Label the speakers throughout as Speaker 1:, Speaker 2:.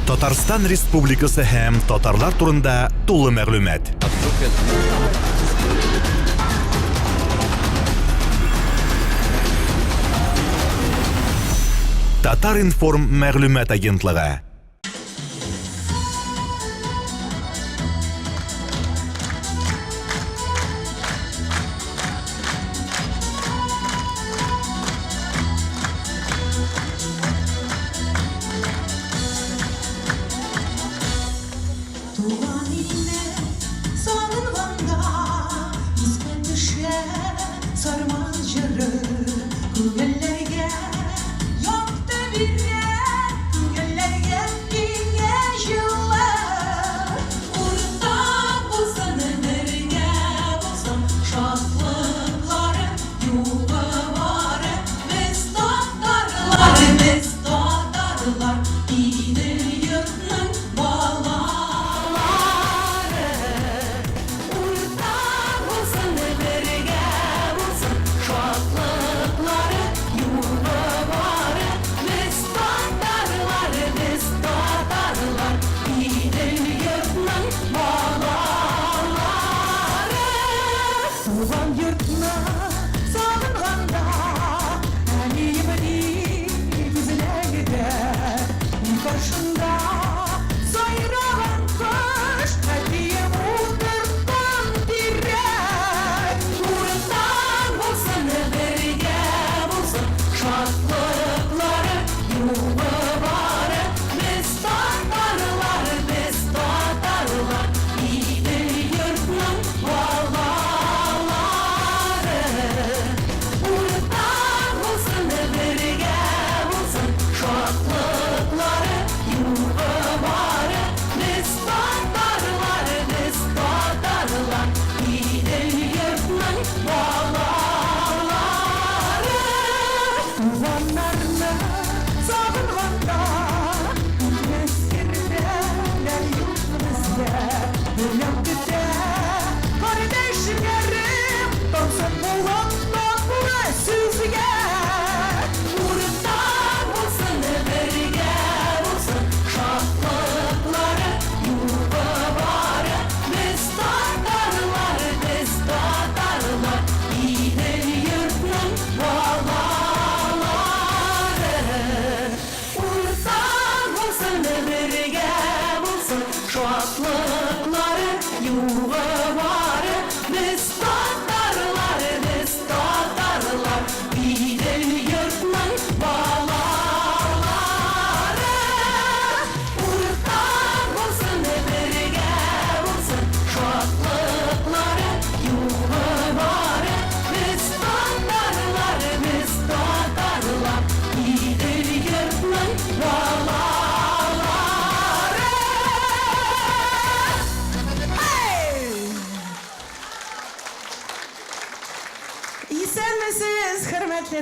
Speaker 1: Татарстан Республикасы һәм татарлар турында тулы мәгълүмат. Татар информ мәгълүмат агентлыгы.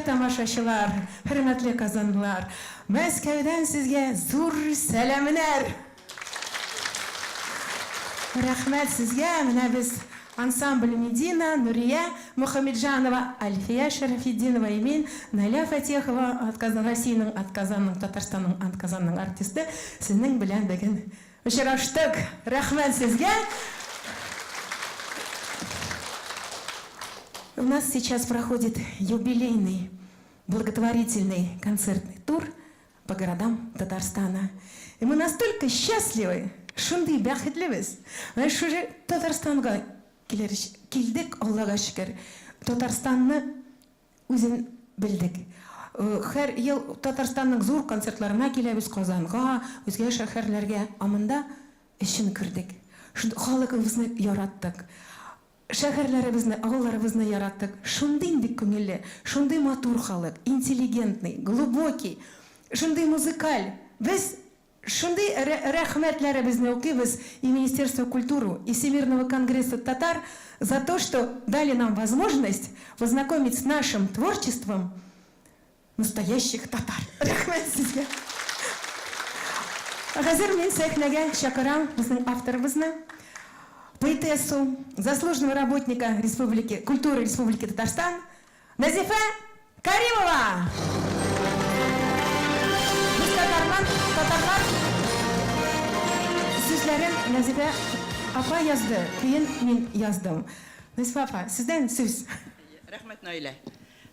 Speaker 2: Тамашачылар, хөрмәтле казанлылар, Мәскәүдән сезгә зур сәламнәр. Рәхмәт сезгә, менә без ансамбль Медина, Нурия Мөхәммәтҗанова, Альфия Шәрәфетдинова и мин, Наля Фатехова, Россиянең, Казанның, Татарстанның, Казанның артисты, сезнең белән бүген очраштык. Рәхмәт сезгә. У нас сейчас проходит юбилейный благотворительный концертный тур по городам Татарстана. И мы настолько счастливы, шундый бәхетлебез. Знаешь, уже Татарстанга килдек, Аллага шөкер. Татарстанны үзен белдек. Һәр ел Татарстанның зур концертларына киләбез, Казанга, үзгә шәһәрләргә, амында эшен күрдек. Халкыбызны яраттык. Шәһәрләребезне, авылларыбызны яраттык. Шундый бик күңелле, шундый матур халык, интеллигентный, глубокий, шундый музыкаль. Без шундый рәхмәтләребезне укыйбыз и Министерство культуры, и Всемирного конгресса татар за то, что дали нам возможность познакомить с нашим творчеством настоящих татар. Рәхмәт сезгә. Хәзер мин сәхнәгә чакырам безнең авторыбызны, поэтессу, заслуженного работника культуры Республики Татарстан Назифа Каримова. Татарлар, Назипа апа yazdı, кейін мен яздым. Назипа апа, сізден сөз.
Speaker 3: Рәхмәт Наилә.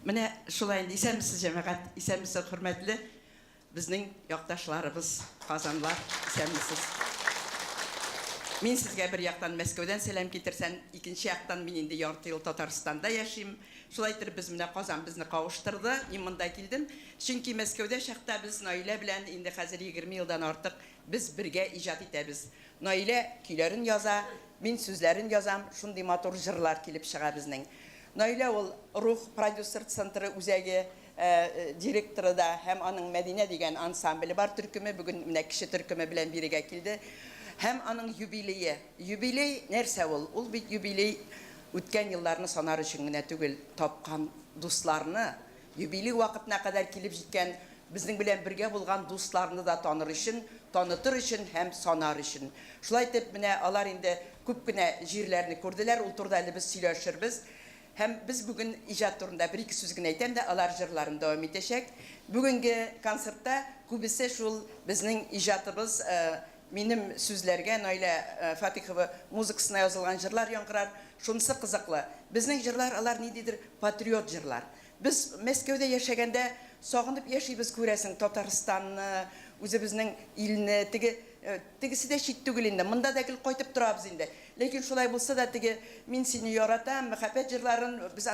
Speaker 3: Менә шулай инде исәнмесез җәмәгать, исәнмесез хөрмәтле безнең якташларыбыз, казанлар, исәнмесез. Мин сезгә бер яктан Мәскәүдән сәлам китерсәм, икенче яктан мин инде ярты ел Татарстанда яшим. Шулай итеп без менә Казан безне кавыштырды. Мин монда килдем. Чөнки Мәскәүдә чакта без Наилә белән инде хәзер 20 елдан артык без бергә иҗат итәбез. Наилә көйләрен яза, мин сүзләрен язам, шундый матур җырлар килеп чыга безнең. Наилә ул рух продюсер центры үзәге директоры да һәм аның Мәдинә дигән ансамбле бар төркеме бүген менә кеше төркеме белән бирегә килде. Һәм аның юбилее. Юбилей нәрсә ул? Ул бит юбилей үткән елларны санар өчен генә түгел, тапкан дусларны, юбилей вакытына кадәр килеп җиткән безнең белән бергә булган дусларны да таныр өчен, танытыр өчен һәм санар өчен. Шулай итеп менә алар инде күп кенә җирләрне күрделәр, ул турыда әле без сөйләшербез. Һәм biz бүген иҗат турында бер-ике сүз генә әйтәм дә, алар җырларын дәвам итәчәк. Бүгенге концертта күбесе шул безнең иҗатыбыз, минем сүзләргә Наилә Фатихова музыкасына язылган җырлар яңгырар. Шунысы кызыклы. Безнең җырлар алар ниндидер патриот җырлар. Без Мәскәүдә яшәгәндә сагынып яшибез күрәсең Татарстанны, үзебезнең илне, тегесе дә чит түгел инде. Монда да кил кайтып торабыз инде. Ләкин шулай булса да мин сине яратам, мәхәббәт җырларын без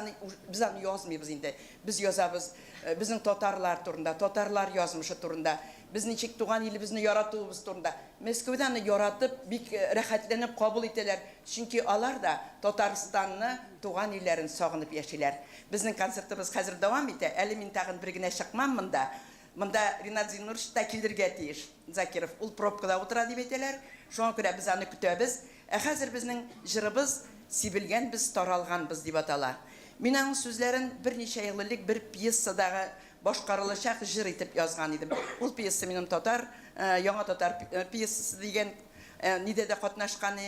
Speaker 3: аны язмыйбыз инде. Без язабыз безнең татарлар турында, татарлар язмышы турында, без ничек туган илебезне яратуыбыз турында. Мәскәүдә аны яратып, бик рәхәтләнеп кабул итәләр, чөнки алар да Татарстанны, туган илләрен сагынып яшиләр. Безнең концертыбыз хәзер дәвам итә. Әле мин тагын бер генә чыкмам монда. Монда Ринат Зиннурович та килергә тиеш. Закиров ул пробкада утыра дип әйтәләр. Шуңа күрә без аны көтәбез. Хәзер безнең җырыбыз сибелгән, без таралганбыз дип атала. Мин аның сүзләрен берничә ел элек бер пьесадагы башкарылачак җыр итеп язган идем. Ул пьеса минем татар, яңа татар пьесасы дигән нидә дә катнашкан,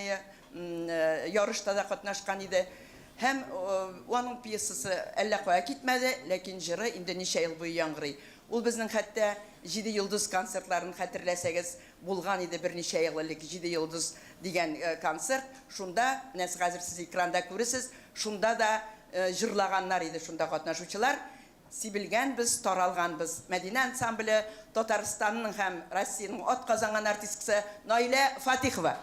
Speaker 3: ярышта да катнашкан иде. Һәм аның пьесасы әллә кая китмәде, ләкин җыры инде ничә ел буе яңгырый. Ул безнең хәтта 7 йолдыз концертларын хәтерләсәгез булган иде берничә ел элек 7 йолдыз дигән концерт. Шунда, менә хәзер сез экранда күрәсез, шунда да җырлаганнар иде шунда катнашучылар. Сибелгән без, таралганбыз. Мәдинә ансамбле Татарстанның һәм Россиянең атказанган артисткасы Наилә Фатихова.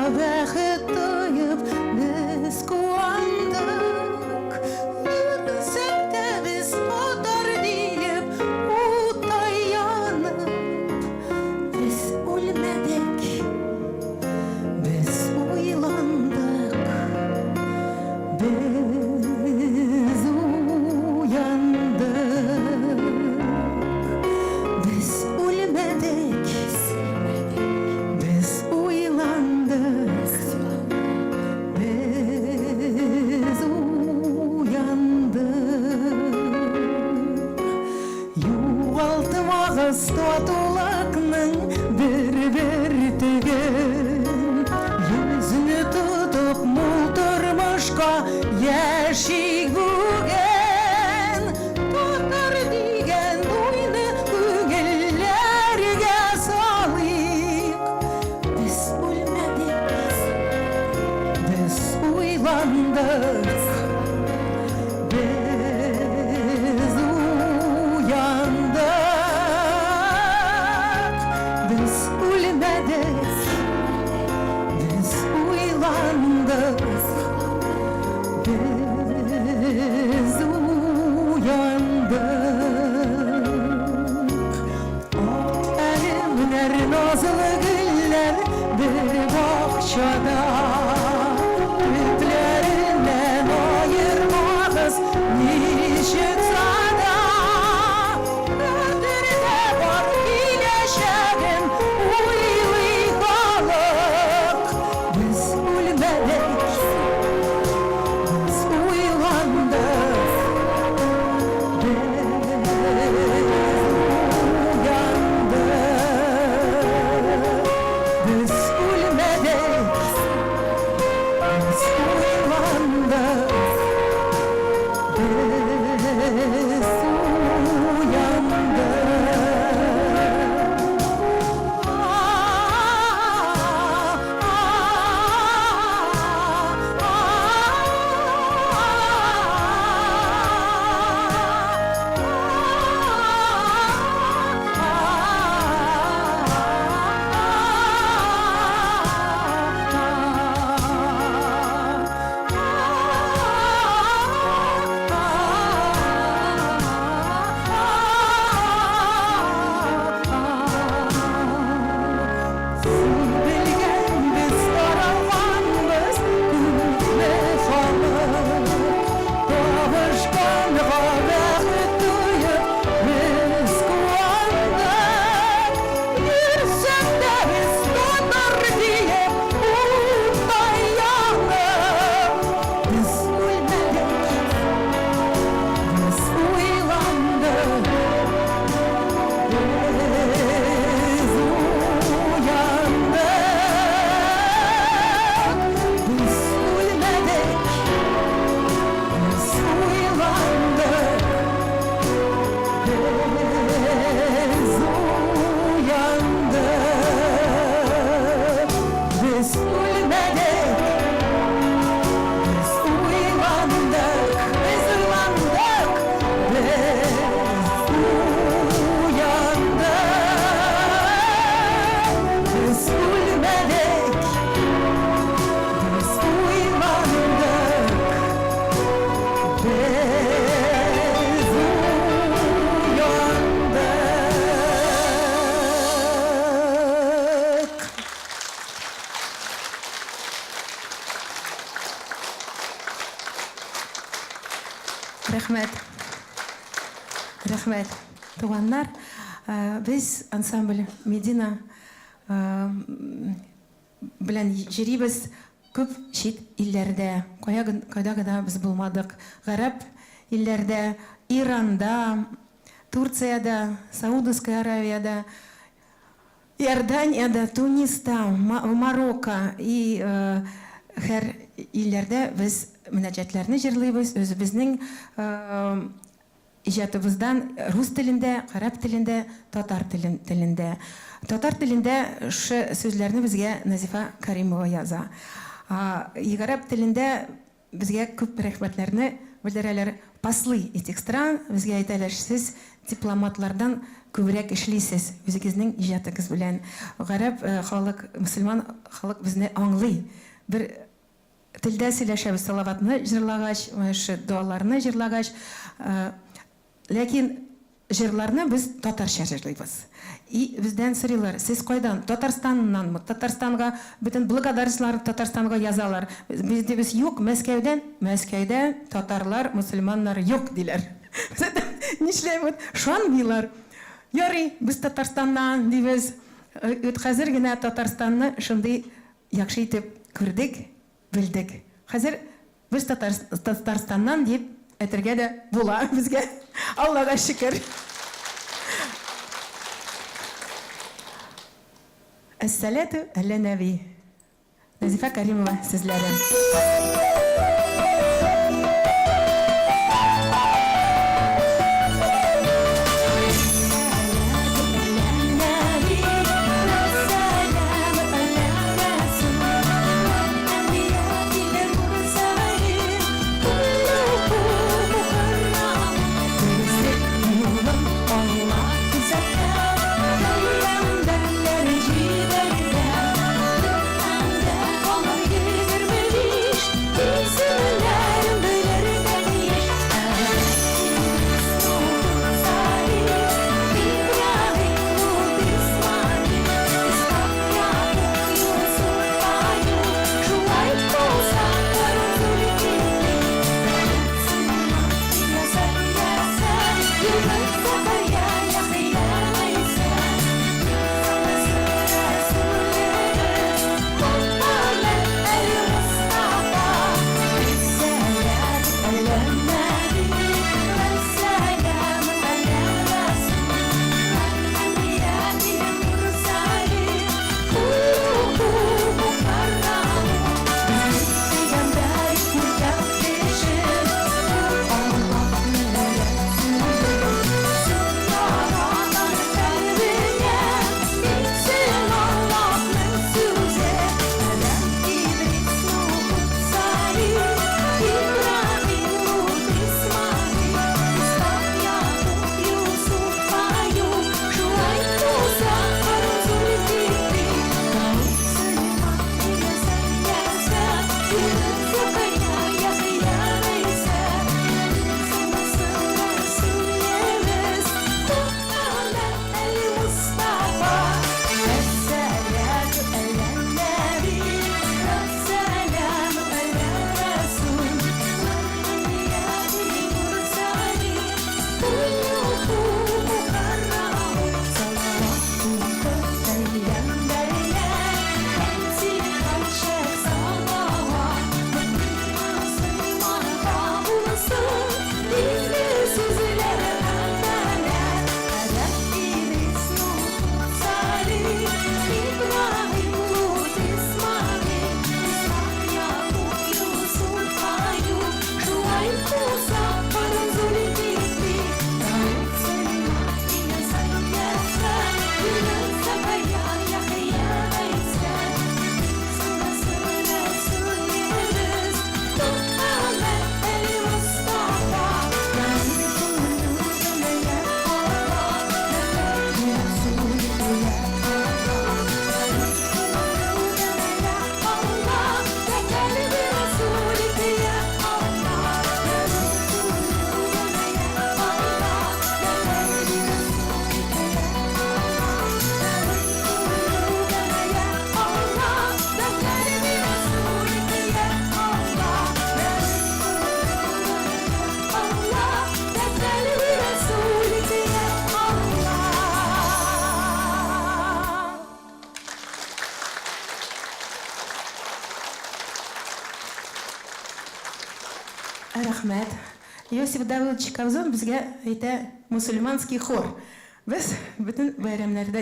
Speaker 2: Бәхет тойып, біз қуандық. Үрсек те біз отар дейіп, ұтай янып. Біз өлмедік, біз ойландық. Біз уяндық. Біз өлмедік, біз ойландық. Статулакның бір-бір теген Yüzünü tutup mul turmuşka Яшик бүген Татар деген ойны күңелләргә салыйк Біз үлмәдік Біз уйландық Biz ölmedik Рәхмәт. Рәхмәт. Туганнар, без ансамбль Медина белән йөрибез күп чит илләрдә. Кайда гына без булмадык. Гарәп илләрдә, Иранда, Турцияда, Саудовская Аравияда, Иорданияда, Туниста, Марокко и һәр илләрдә без мөнәҗәтләрне җырлыйбыз. Үзебезнең иҗатыбыздан рус телендә, гарәп телендә, татар телендә. Татар телендә шы сүзләрне безгә Назифа Каримова яза. Гарәп телендә безгә күп рәхмәтләрне белдерәләр. Послы этих стран безгә әйтәләр, сез дипломатлардан күбрәк эшлисез үзегезнең иҗатыгыз белән. Гарәп халык, мөселман халык безне аңлый. Бер телдә сөйләшәбез, салаватны җырлагач, дуаларны җырлагач, ләкин җырларны без татарча җырлыйбыз. И бездән сорыйлар, сез кайдан? Татарстаннанмы? Татарстанга бөтен благодарстволар Татарстанга язалар. Без юк, Мәскәүдән. Мәскәүдә татарлар, мөселманнар юк диләр. Нишләйбез? Шуанмыйлар. Ярый, без Татарстаннан дибез. Хәзер генә Татарстанны шундый яхшы итеп күрдек, белдек. Хәзер без Татарстаннан дип әйтергә дә була безгә. Аллага шөкер. Әс-салату әлә нәби. Назифа Каримова сезләрен. Рахмет. Иосиф Давыдович Кобзон безгә әйтә мусульманский хор. Без бөтен бәйрәмнәрдә,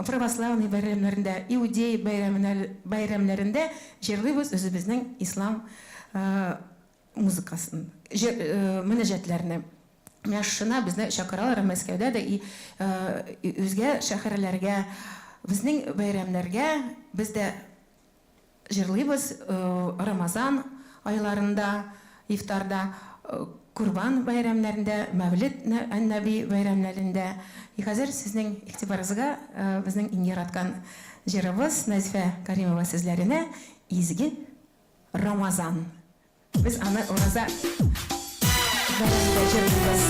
Speaker 2: православный бәйрәмнәрендә, иудей бәйрәмнәрендә җырлыйбыз үзебезнең ислам музыкасын, мөнәҗәтләрне. Менә шуны безне чакыралар Мәскәүдә дә и үзгә шәһәрләргә, безнең бәйрәмнәргә без дә җырлыйбыз Рамазан айларында, ифтарда, Курбан бәйрәмнәрендә, Мәвлид ән-Нәби бәйрәмнәрендә. И хәзер сезнең игътибарыгызга безнең иң яраткан җырыбыз Назифә Каримова сүзләренә изге Рамазан. Biz аны ураза бәйрәмендә җырлыйбыз.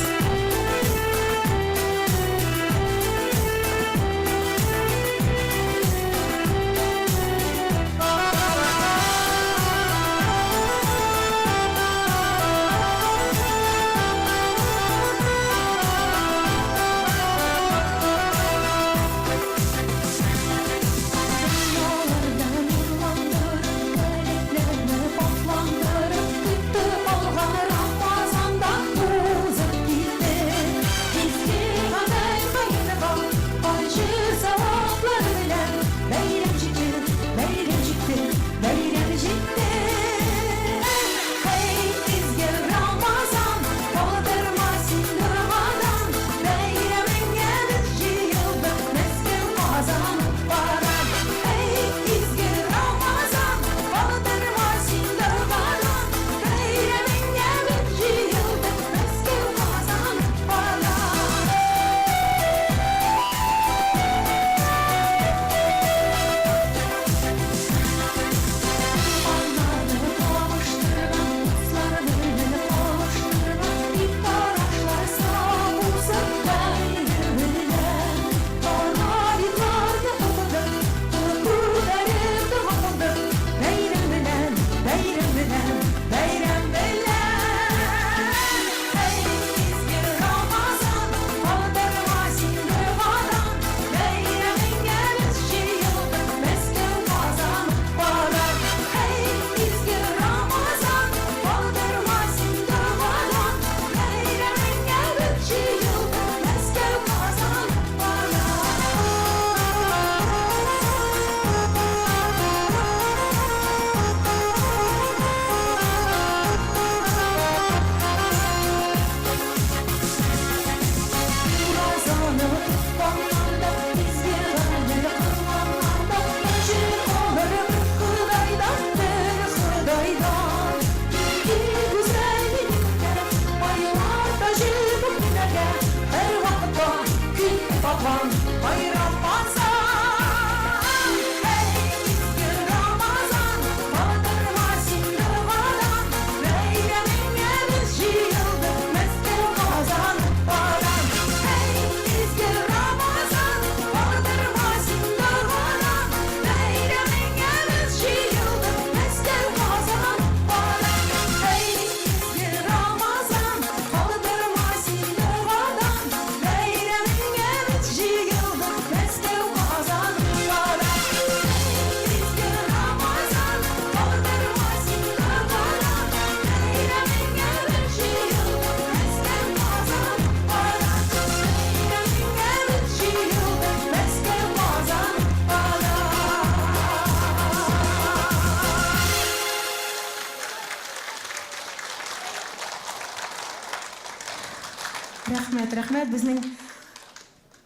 Speaker 2: Рәхмәт, безнең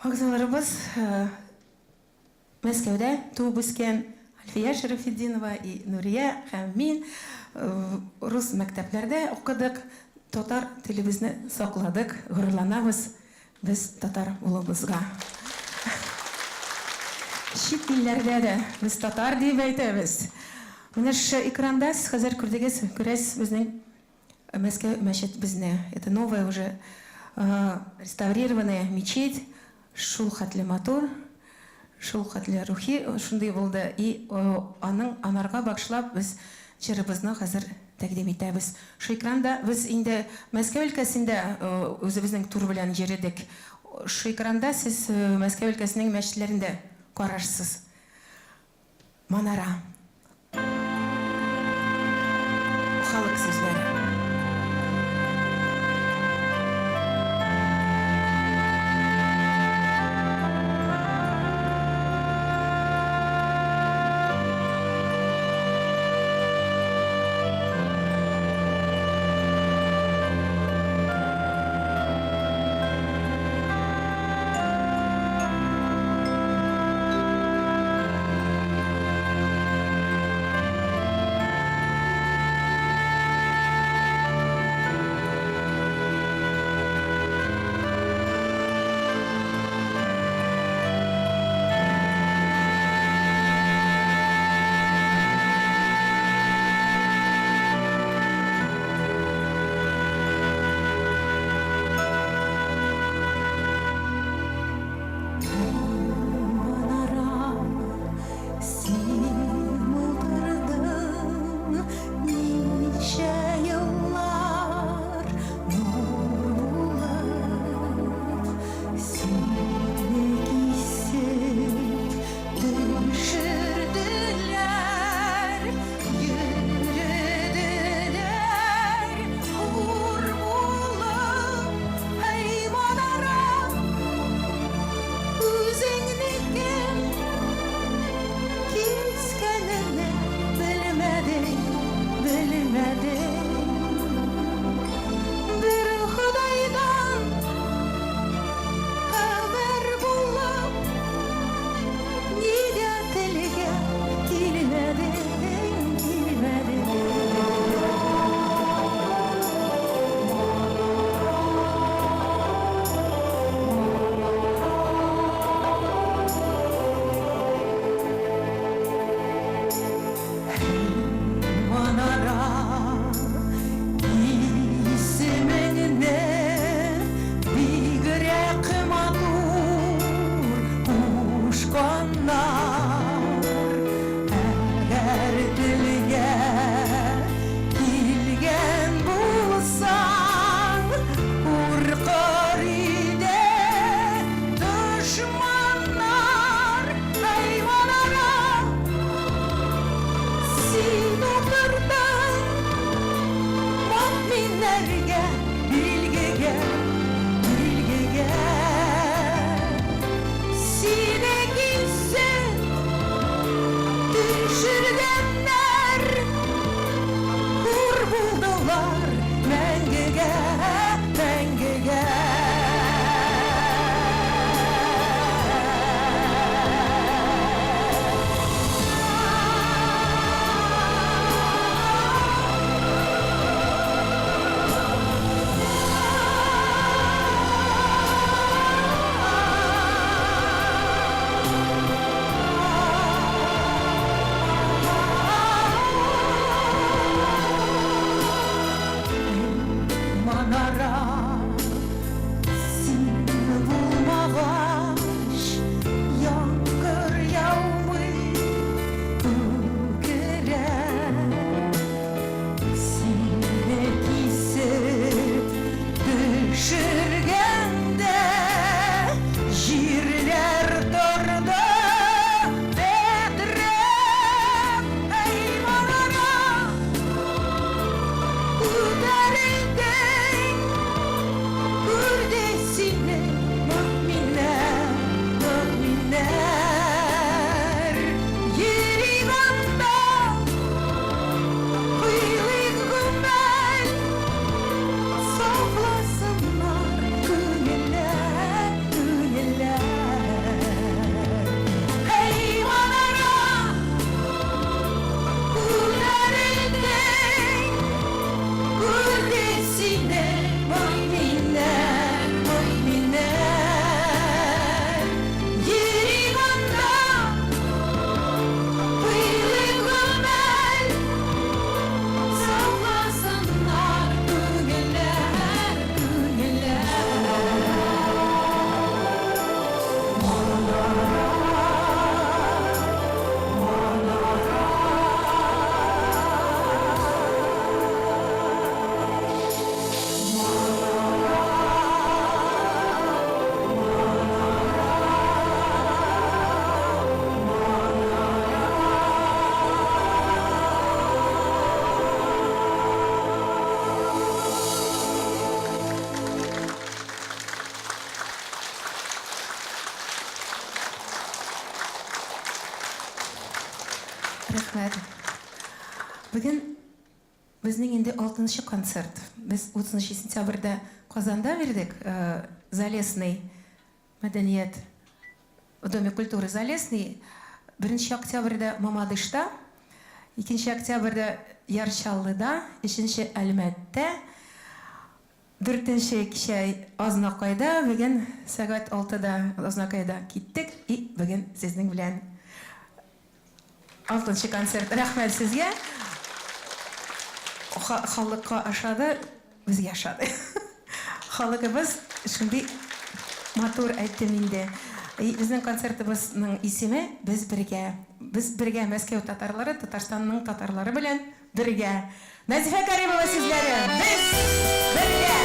Speaker 2: агзаларыбыз Мәскәүдә туып үскән Альфия Шәрәфетдинова и Нурия һәм мин рус мәктәпләрдә укыдык, татар телебезне сакладык, горурланабыз без татар булуыбызга. Чит илләрдә дә без татар дип әйтәбез. Менә шу экранда сез хәзер күрәсез безнең Мәскәү мәчет безне. Это новая уже реставрированная мечеть, шул хәтле матур, шул хәтле рухи шундый булды. И анарга багышлап без җырыбызны хәзер тәкъдим итәбез. Шу экранда без инде Мәскәү өлкәсендә үзебезнең тур белән йөридек. Шу экранда сез Мәскәү өлкәсенең мәчетләрендә карарсыз. Манара. Халык сүзләре. Bilgelerge, bilgege, bilgege Sine gitse düşürgenler Kur buldular mengege, mengege Manara Sin bulmagaç Yağmur yağmur Kukere Sine kisip Düşürgende Jirler durdu Bedre Ey manara Kuderildin Kurdesine Müminler, müminler Yerivanda Kıyılık gümbel Saflasınlar Künyeler, künyeler Hey manara Kuderildin Kurdesine müminler, müminler Yerivanda Kıyılık gümbel Sallasınlar künyeler, künyeler Рахмет. Бүгін біздің енді 6-шы концерт. Біз 30 сентябрьда Қазанда бердік Залесный мәдениет в Доме культуры Залесный. 1 октябрьда Мамадышта, 2 октябрьда Ярчаллыда, 3 Әлмәттә, 4 кичә Азнакайда, бүгін сәгать 6-да Азнакайда киттік. И бүгін сезнең белән 6-шы концерт. Рәхмәт сезгә. Халыкка ашады, безгә ашады. Халыгыбыз шундый матур әйттем инде. Безнең концертыбызның исеме Без бергә. Без бергә Мәскәү татарлары, Татарстанның татарлары белән бергә. Назифа Каримова сезләре. Без бергә.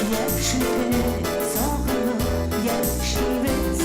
Speaker 2: Яшьлек, сагынып яшибез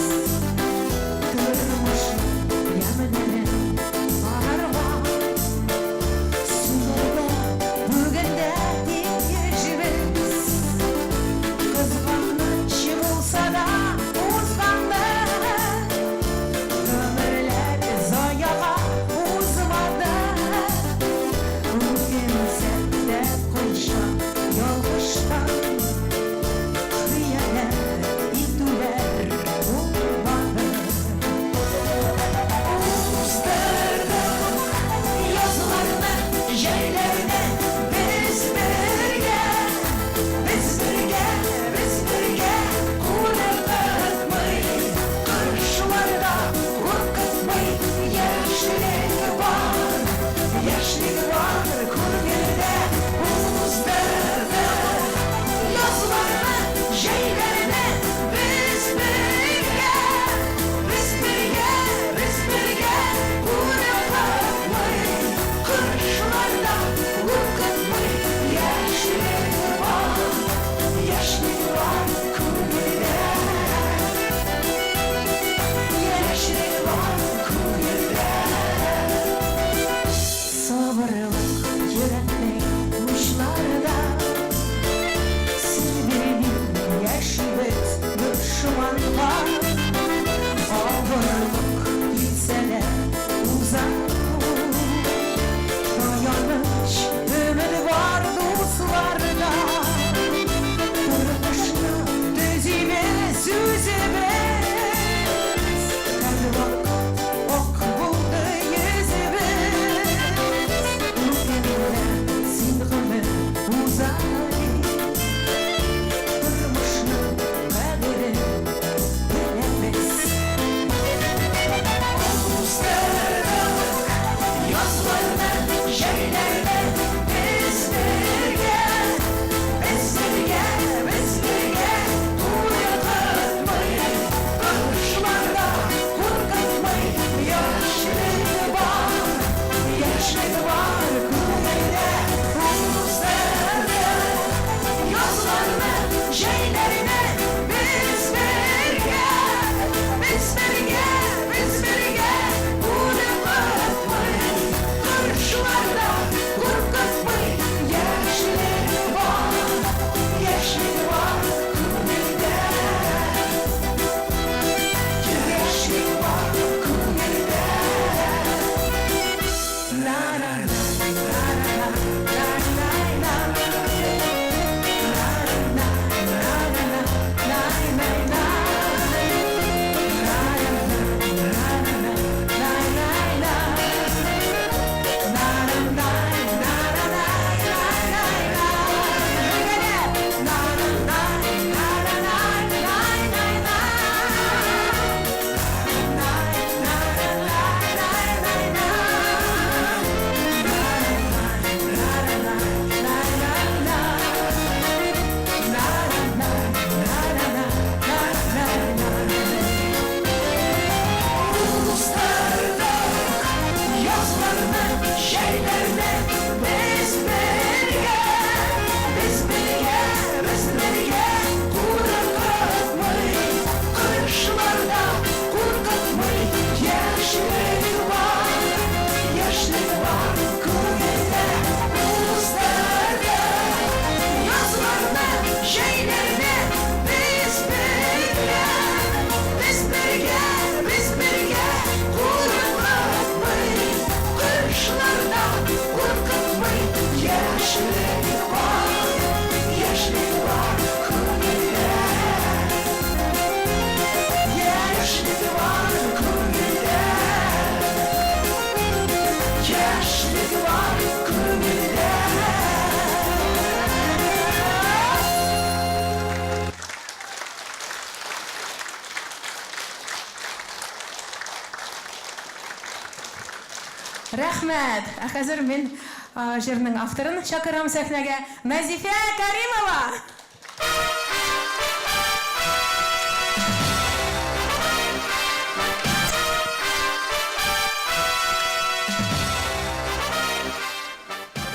Speaker 2: Рәхмәт. Хәзер мен җырның авторын чакырам сәхнәгә. Назифә Каримова.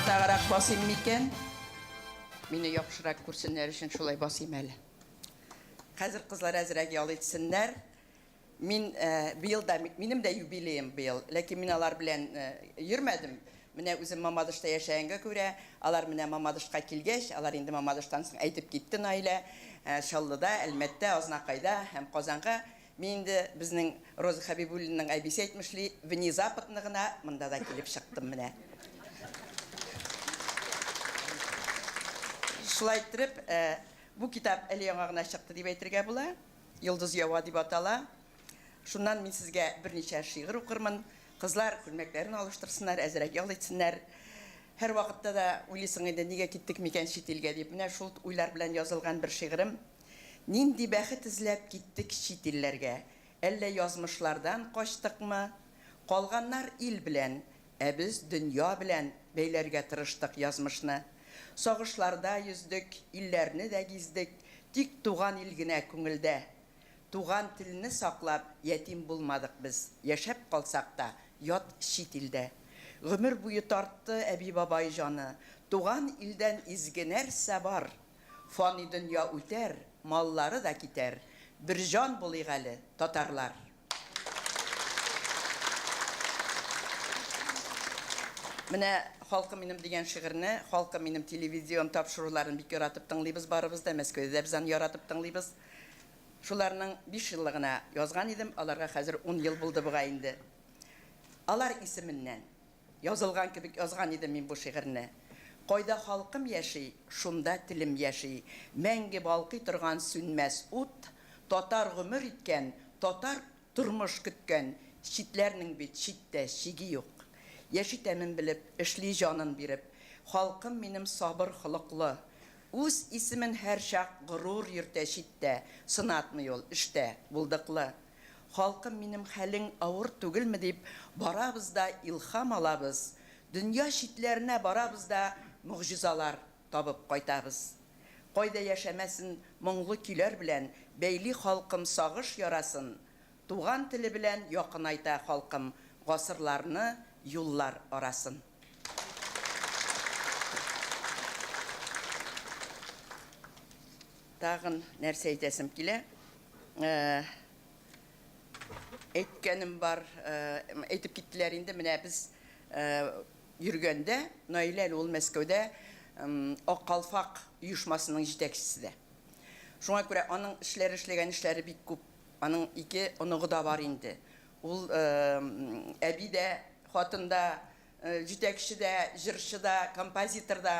Speaker 3: Тағырақ басым мекен? Мені яқшырақ көрсінлер үшін шулай басым әлі. Қазір қызлар әзірәк ял етсінлер. Биыл да, минем дә юбилейім биыл. Ләкин мин алар белән йөрмәдем. Менә үзем Мамадышта яшәгәнгә күрә, алар менә Мамадышка килгәч, алар инде Мамадыштан соң әйтеп китте Наилә, Шаллыда, Әлмәттә, Азнакайда һәм Казанга. Мин инде безнең Роза Хәбибуллинаның әбисе әйтмешли, внезапно гына монда да килеп чыктым менә. Шулай итеп, бу китап әле яңа гына чыкты дип әйтергә була. Йолдыз ява дип атала. Шуннан мин сезгә берничә шигырь укырмын. Кызлар күлмәкләрен алыштырсыннар, әзрәк ял итсеннәр. Һәр вакытта да уйлыйсың инде нигә киттек микән чит илгә дип. Менә шул уйлар белән язылган бер шигырем. Нинди бәхет эзләп киттек чит илләргә? Әллә язмышлардан качтыкмы? Калганнар ил белән, ә без дөнья белән бәйләргә тырыштык язмышны. Сагышларда йөздек, илләрне дә гиздек, тик туган ил генә күңелдә. Туган телне саклап, ятим булмадык без. Яшәп калсак та, ят чит илдә. Гомер буе тартты әби бабай җаны. Туган илдән изге нәрсә бар. Фани дөнья үтәр, маллары да китәр. Бер җан булыйк әле, татарлар. Менә халкым минем дигән шигырьне, халкым минем телевизион тапшыруларын бик яратып тыңлыйбыз барыбыз да, Мәскәүдә без аны яратып тыңлыйбыз. Шуларның 5 еллыгына язган идем, аларга хәзер 10 ел булды буга инде. Алар исеменнән язылган кебек язган идем мин бу шигырьне. Кайда халкым яши, шунда телем яши. Мәңге балкый торган сүнмәс ут, татар гомер иткән, татар тормыш көткән, читләрнең бит читтә чиге юк. Яши тәмен белеп, эшли җанын биреп, халкым минем сабыр хылыклы. Үз исемен һәр чак горур йөртә читтә, сынатмый ул эштә, булдыклы. Халкым минем хәлең авыр түгелме дип, барабыз да илһам алабыз. Дөнья читләренә барабыз да мөгъҗизалар табып кайтабыз. Кайда яшәмәсен моңлы көйләр белән, бәйли халкым сагыш ярасын. Туган теле белән якынайта халкым, гасырларны юллар арасын. Тагын нәрсә әйтәсем килә. Әйткәнем бар, әйтеп киттеләр инде, менә без йөргәндә, Наилә ул Мәскәүдә Ак Калфак оешмасының җитәкчесе дә. Шуңа күрә аның эшләгән эшләре бик күп. Аның 2 оныгы да бар инде. Ул әби дә, хатын да, җитәкче дә, җырчы да, композитор да.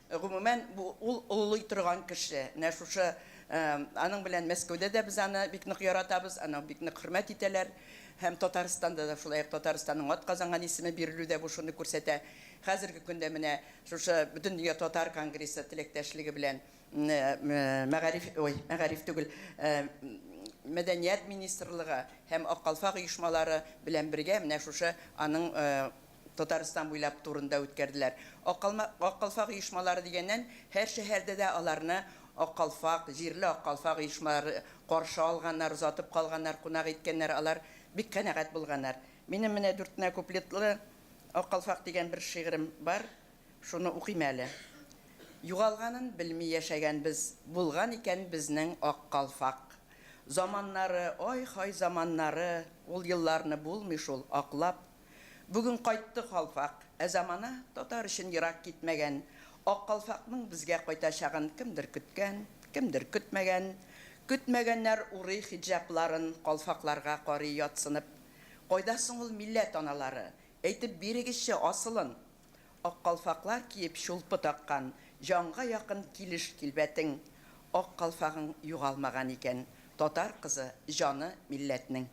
Speaker 3: Гомумән ул улый торган кеше. Менә шушы аның белән Мәскәүдә дә без аны бик нык яратабыз, аны бик нык хөрмәт итәләр. Һәм Татарстанда да шулай, Татарстанның атказанган исеме бирелүдә бу шуны күрсәтә. Хәзерге көндә менә шушы бөтен дөнья татар конгрессы теләктәшлеге белән мәгариф түгел, мәдәният министрлыгы һәм Ак Калфак оешмалары белән бергә менә шушы аның Татарстан буйлап турында үткәрделәр. Ак Калфак оешмалары дигәннән һәр шәһәрдә дә аларны Ак Калфак, җирле Ак Калфак оешмалары каршы алганнар, узатып калганнар, кунак иткәннәр, алар бик канәгать булганнар. Минем менә 4 куплетлы Ак Калфак дигән бер шигырем бар. Шуны укыйм әле. Югалганын белми яшәгән без, булган икән безнең Ак Калфак. Заманнары, ай-хай заманнары, ул елларны булмый шул аклап. Бүген кайтты Калфак, ә замана татар өчен ерак китмәгән. Ак Калфакның безгә кайтачагын кемдер көткән, кемдер көтмәгән. Көтмәгәннәр урый хиҗапларын калфакларга карый ятсынып. Кайда соң ул милләт аналары? Әйтеп бирегезче асылын. Ак Калфаклар киеп шулпы таккан, җанга якын килеш килбәтең. Ак Калфагың югалмаган икән, татар кызы җаны милләтнең.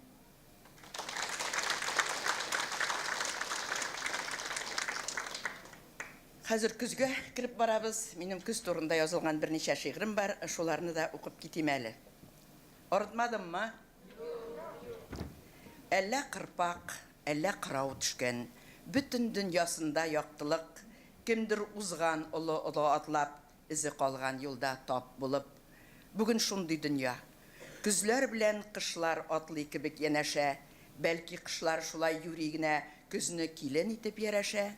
Speaker 3: Хәзер көзгә кирип барабыз. Минем көз турында язылган берничә шигырем бар, шуларны да укып китим әле. Арытмадыммы? Әллә кырпак, әллә кырау төшкән, Bütün dünyasında яктылык, kimdir узган олы атлап, изе калган юлда тап булып. Бүген шундый дөнья. Күзләр белән кышлар атлый кебек янәшә, бәлки кышлар шулай юри генә күзне килен итеп яраша.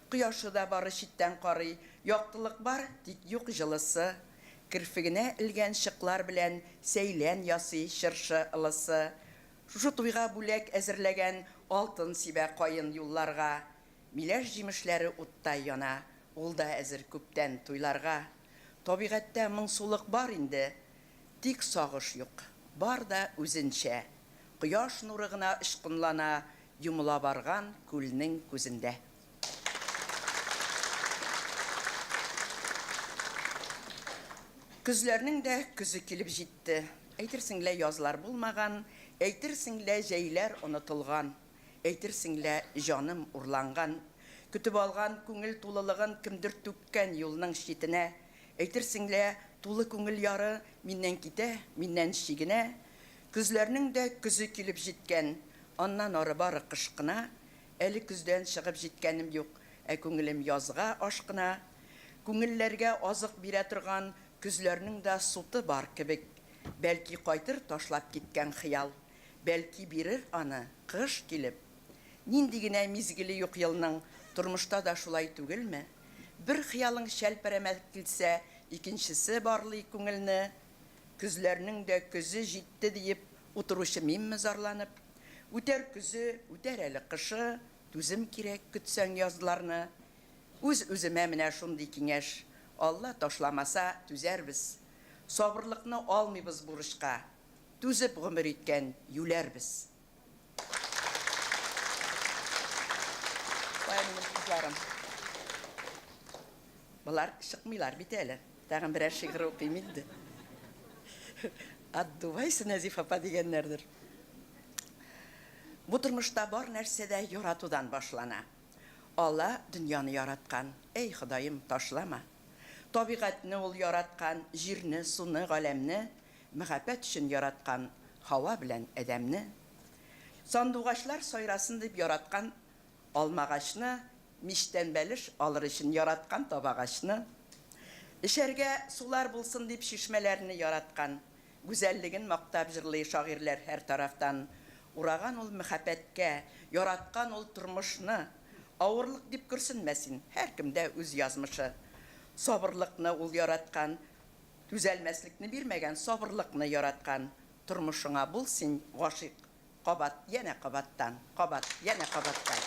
Speaker 3: Кояшы да бары читтән карый, яктылык бар, тик юк җылысы. Кирфигенә илгән шыклар белән сәйлән ясый чыршы ылысы. Шушы туйга бүләк әзерләгән алтын сибә кайын юлларга, миләш җимешләре уттай яна, ул да әзер күптән туйларга. Табигатьтә моңсулык бар инде, тик сагыш юк, бар да үзенчә. Кояш нуры гына ышкынлана, юмыла барган күлнең күзендә. Күзләрнең дә күзе килеп җитте. Әйтерсеңлә язлар булмаган, әйтерсеңлә җәйләр онытылган, әйтерсеңлә җаным урланган. Көтеп алган күңел тулылыгын кемдер түккән юлның читенә. Әйтерсеңлә тулы күңел яры миннән китә, миннән чигенә. Күзләрнең дә күзе килеп җиткән, аннан ары бары кыш кына. Әле күздән чыгып җиткәнем юк, күңелем язга ашкына. Күңелләргә азык бирә торган күзләрнең дә суты бар кебек. Бәлки кайтыр ташлап киткән хыял, бәлки бирер аны кыш килеп. Нинди генә мизгеле юк елның, тормышта да шулай түгелме? Бер хыялың шәлпәрәмә килсә, икенчесе барлый күңелне. Күзләрнең дә көзе җитте диеп, утыручы минме зарланып. Үтәр көзе, үтәр әле кышы, түзем кирәк көтсәң язларны. Үз-үземә менә шундый киңәш, Алла ташламаса түзәрбез. Сабырлыкны алмыйбыз бурышка, түзеп гомер иткән юләрбез. Булар чыкмыйлар бит әле. Тагын берәр шигырь укыйм инде. Аддувайсы Назиф апа дигәннәрдер. Бу тормышта бар нәрсә дә яратудан башлана. Алла дөньяны яраткан, эй Ходаем, ташлама. Табигатьне ул яраткан, җирне, суны, галәмне, мәхәббәт өчен яраткан, һава белән әдәмне. Сандугачлар сайрасын дип яраткан алмагачны, миштән бәлеш алыр өчен яраткан табагачны. Эшәргә сулар булсын дип шишмәләрне яраткан, гүзәллеген мактап җырлый шагыйрьләр һәр тарафтан. Ураган ул мәхәббәткә, яраткан ул тормышны, авырлык дип күрсенмәсен, һәркемдә үз язмышы. Сабырлыкны ул яраткан, түзәлмәслекне бирмәгән сабырлыкны яраткан. Тормышыңа бул син гашык, кабат, янә кабаттан, кабат, янә кабаттан.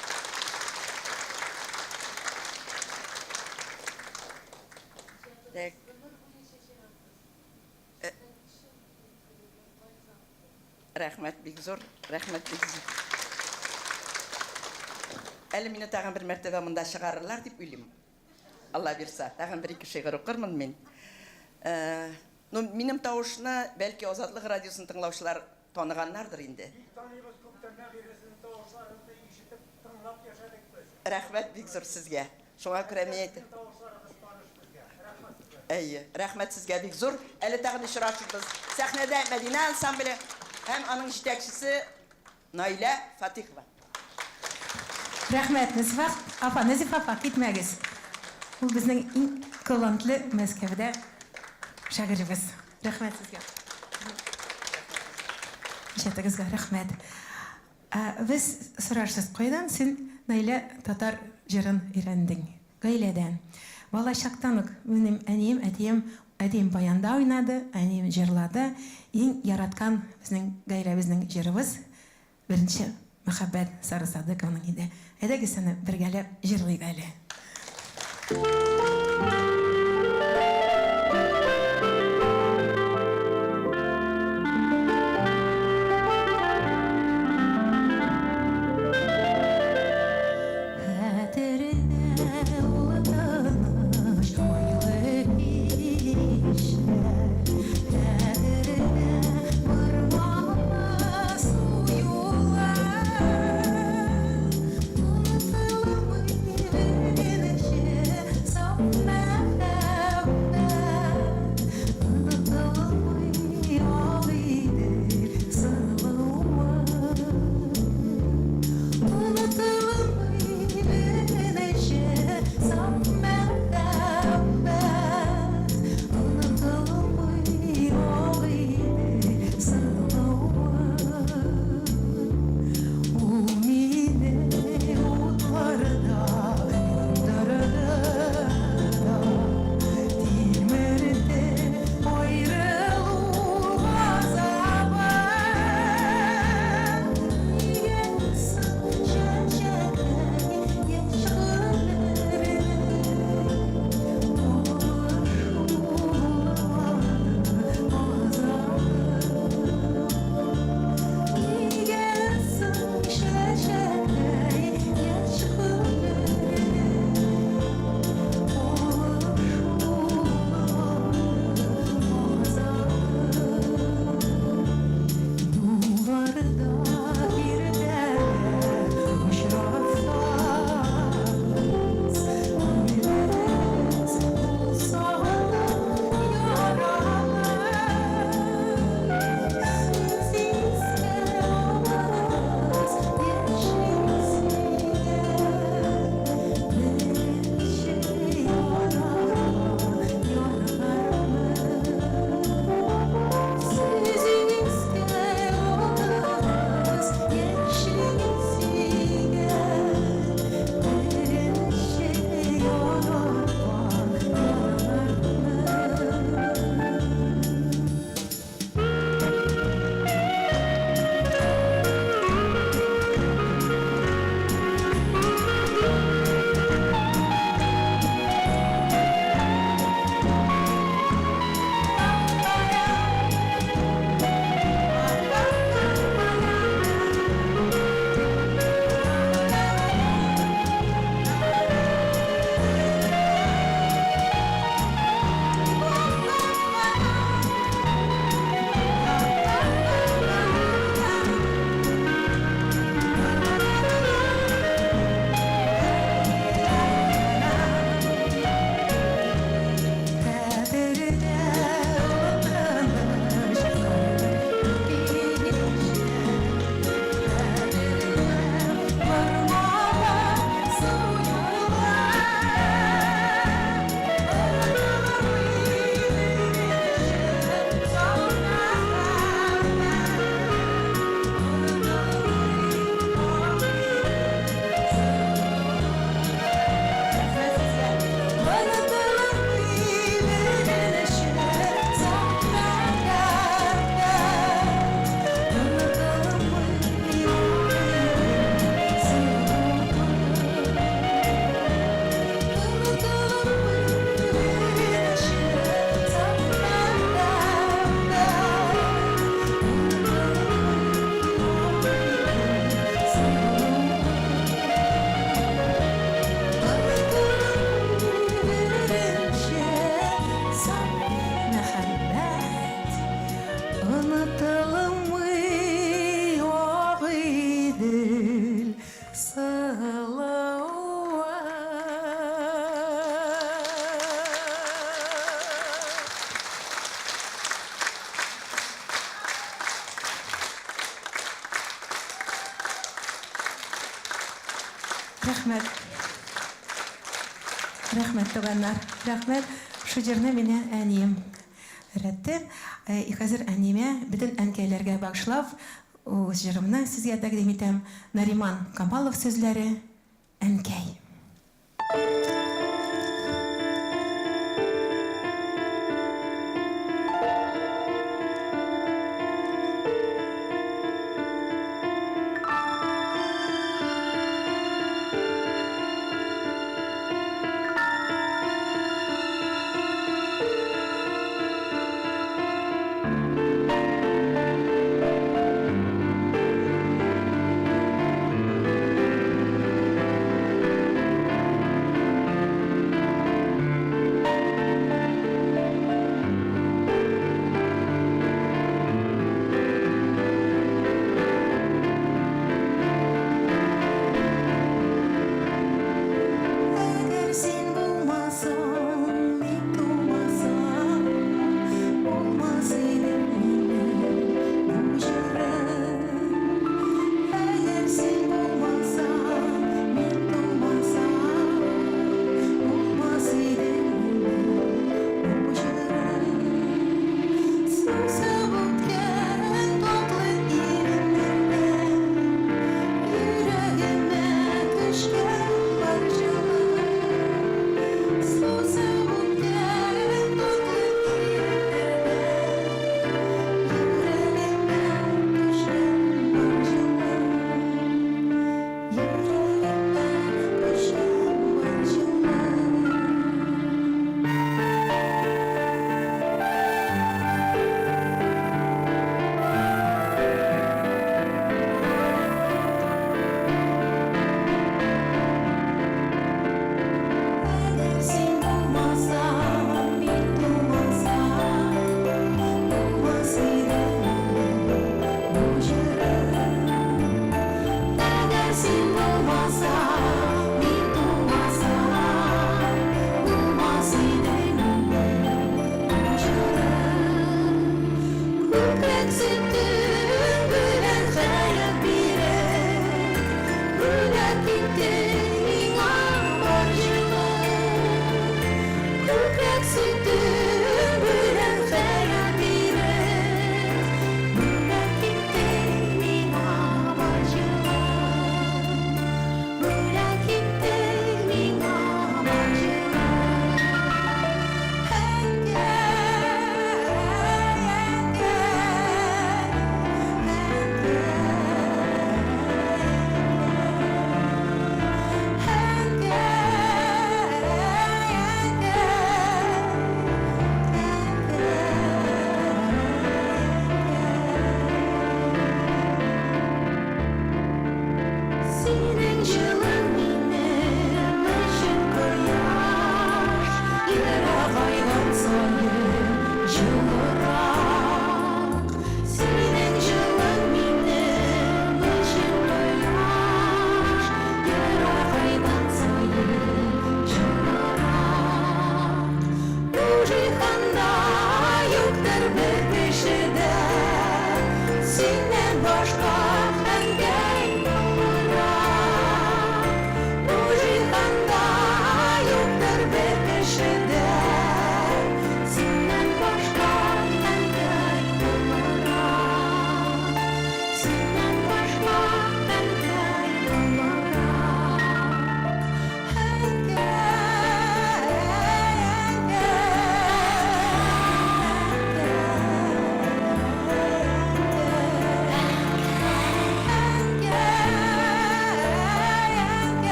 Speaker 3: Рәхмәт бик зур, рәхмәт бик зур. Әле мине тагын бер мәртәбә монда чыгарырлар дип уйлыйм. Алла бирса, тагын бер-ике шигырь укырмын мин. Минем тавышны бәлки Азатлык радиосын тыңлаучылар таныганнардыр инде. Рәхмәт бик зур сезгә. Шуңа күрә мин әйтәм. Әйе, рәхмәт сезгә бик зур. Әле тагын очрашырбыз. Сәхнәдә Мәдинә ансамбле һәм аның җитәкчесе Наилә Фатихова.
Speaker 2: Рәхмәт, Назиф апа, китмәгез. Ул безнең иң талантлы Мәскәүдә шагыйребез. Рәхмәт сезгә. Җитәгезгә рәхмәт. Без сорарсыз, кайдан син Наилә татар җырын өйрәндең? Гаиләдән. Бала чактан ук минем әтием баянда уйнады, әнием җырлады. Иң яраткан безнең гаиләбезнең җырыбыз беренче мәхәббәт Сары Садык аның иде. Әйдәгез аны бергәләп җырлыйк әле.
Speaker 4: So
Speaker 2: Рәхмәт. Рәхмәт, туганнар. Рәхмәт. Шу җырны мине әнием рәтте. Хәзер әниемә, бөтен әнкәйләргә багышлап, үз җырымны сезгә тәкъдим итәм. Нариман Камалов сүзләре «Әнкәй».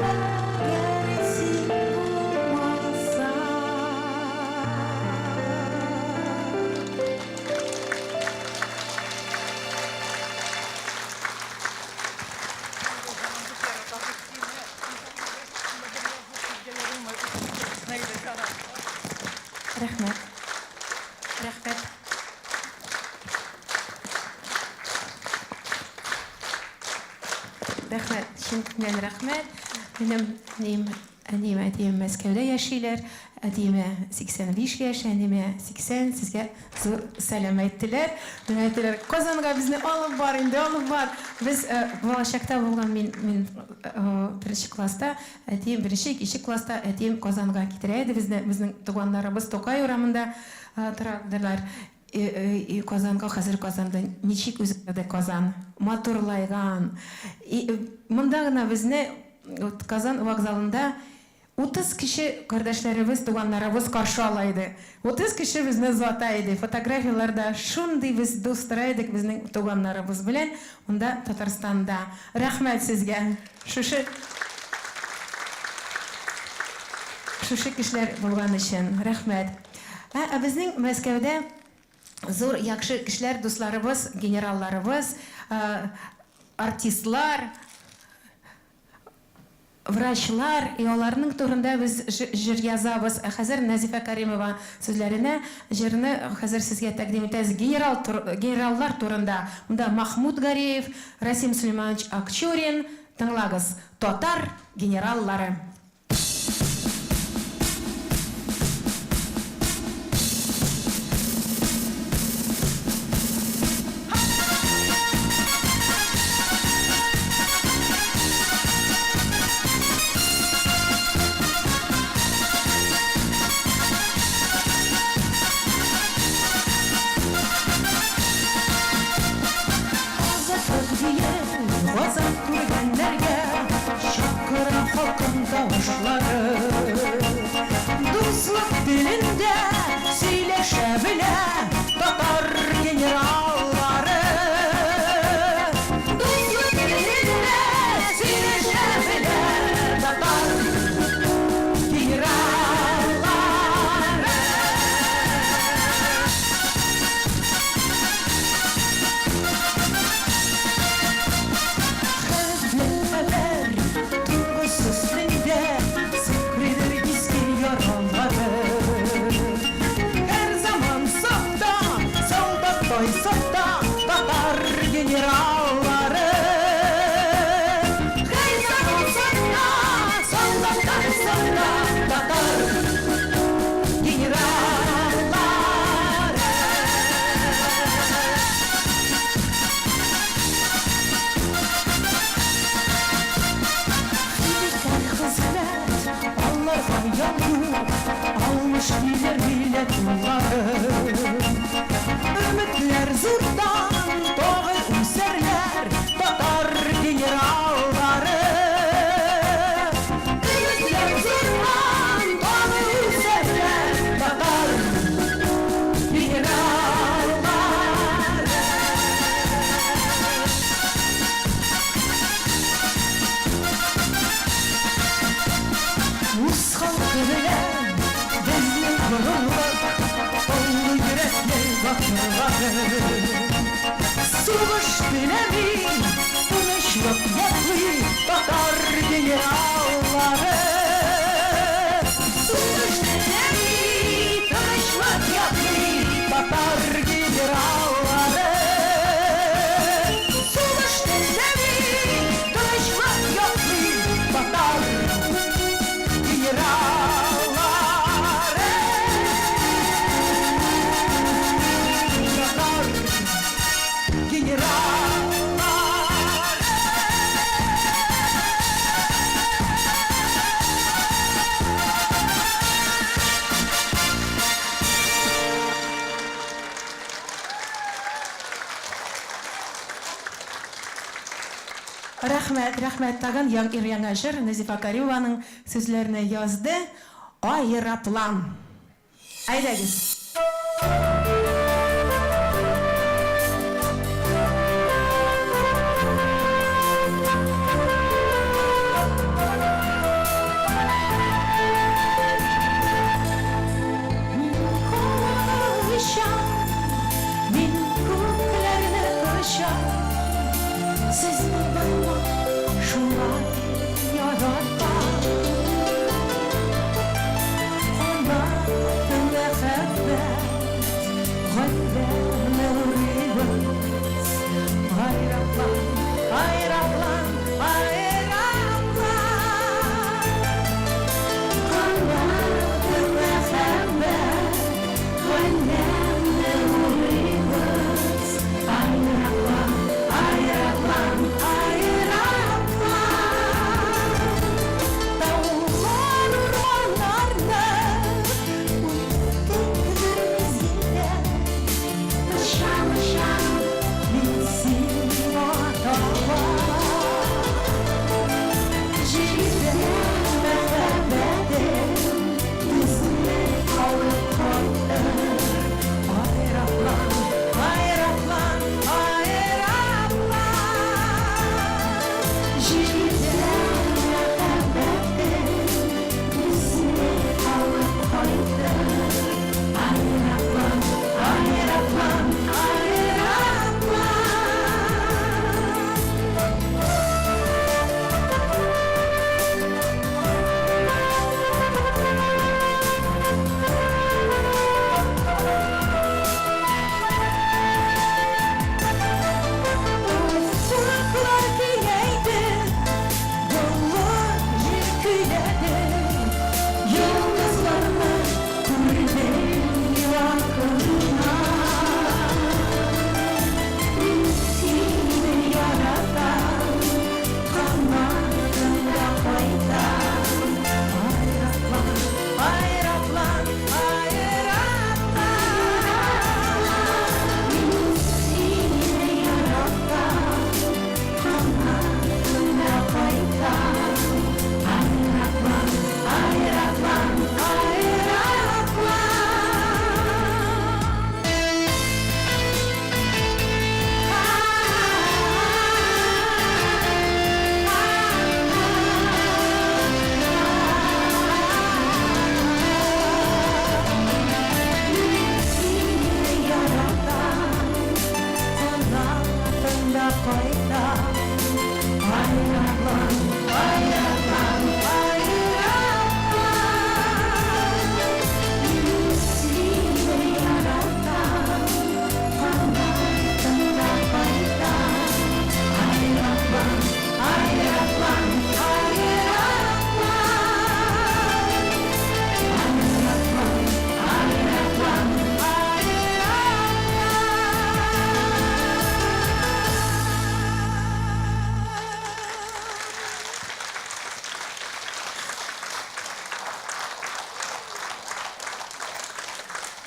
Speaker 2: да gerisi olmasa. Рәхмәт. Рәхмәт. Рәхмәт. Шыннан рәхмәт. Минем әнием Мәскәүдә яшиләр. Әтиемә 85 яшь, әниемә 80. Сезгә зур сәлам әйттеләр. Менә әйттеләр, Казанга безне алып бар, инде алып бар. Без балачакта булган мин беренче класста, әтием беренче, икенче класста әтием Казанга китерә иде безне. Безнең туганнарыбыз Токай урамында торалар. Казанга, хәзер Казанда ничек үзгәрде Казан? Матурлайган. Монда гына безне Казан вокзалында 30 кеше кардәшләребез, туганнарыбыз каршы ала иде. 30 кеше безне зата иде. Фотографияларда шундый без дустыра идек безнең туганнарыбыз белән монда Татарстанда. Рәхмәт сезгә. Шушы кешеләр булган өчен рәхмәт. Безнең Мәскәүдә зур яхшы кешеләр, дусларыбыз, генералларыбыз, артистлар, врачлар, и аларның турында без җыр язабыз. Хәзер Назифа Каримова сүзләренә җырны хәзер сезгә тәкъдим итәбез. Генераллар турында. Монда Махмуд Гариев, Расим Сулейманович Акчурин, тыңлагыз. Татар генераллары. Азат күргәннәргә шакыра халкым тавышлары. Дуслык телендә сөйләшә белә татар генераллары. Дуслык телендә сөйләшә белә татар генераллары. Almış bilir millet bunları. Ümitler zurdan doğu üserler tatar generalları. Ümitler zurdan doğu üserler tatar generalları. Rus halkı bilen bizning gururlar, oldu yürekler bakırları. Savaş bilemi, güneş yok yaklı tatar generalları. Savaş bilemi, güneş yok yaklı tatar generalları. Savaş bilemi, güneş yok yaklı tatar generalları. Рәхмәт, тагын яңа җыр Назифа Каримованың сүзләренә язды. Аэроплан. Әйдәгез.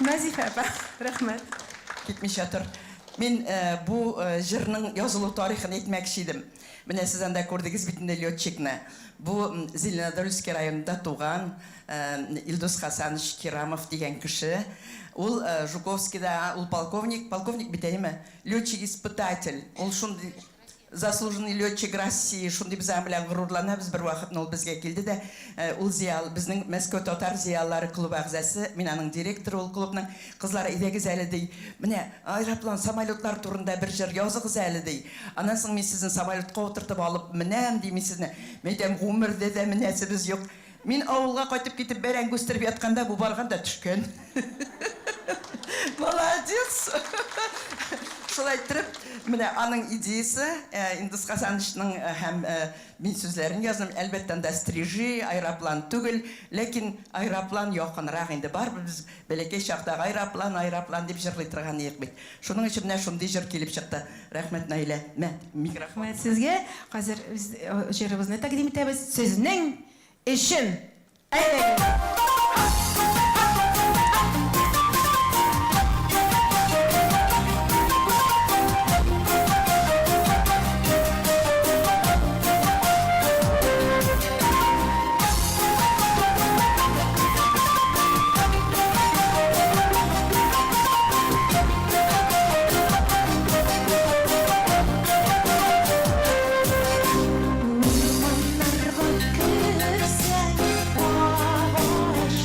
Speaker 2: Назифа апа, рахмат.
Speaker 3: Кетмеше тұр. Мен бұл жырның yazылу тарихын етмекші едім. Міне сіз анда көрдіңіз бітінде летчикні. Бұл Зеленодольский районында туған Илдус Хасанович Керамов деген кіші. Ол Жуковскийда, ол полковник бітәне ме? Летчик-испытатель. Ол шундай заслуженный летчик России, шундай біз әмілі ғұрурланабыз бір уақытын ол бізге келді де, ол зиялы, біздің Мәскеу Татар зиялылары клуб ағзасы, мен аның директоры ол клубның қызлары идегіз әлі дей, міне, аэроплан самолетлар турында бір жыр язығыз әлі дей. Анан соң мен сіздің самолетқа отыртып алып, мінәм дей, мен сізні, медем ғумырды да мінәсібіз жоқ. Мен ауылға қайтып кетіп бәрән көстіріп ятқанда, бұл барғанда түшкен. Молодец! Шолай тұрып, міне аның идеясы, Илдус Хасановичның һәм мен сөзләрін жаздым, әлбәттен да стрижи, аэроплан түгіл, ләкин аэроплан яқынырақ енді бар, біз бәлекей шақтағы аэроплан деп жырлай тұрған ек бет. Шының үшін міне шындай жыр келіп шықты. Рахмет Наиля. Микрофон.
Speaker 2: Рахмет сізге. Қазір жырыбызны тәқдим етеміз. Сөзінің үшін
Speaker 4: Ormanlarga kirsek, ağaç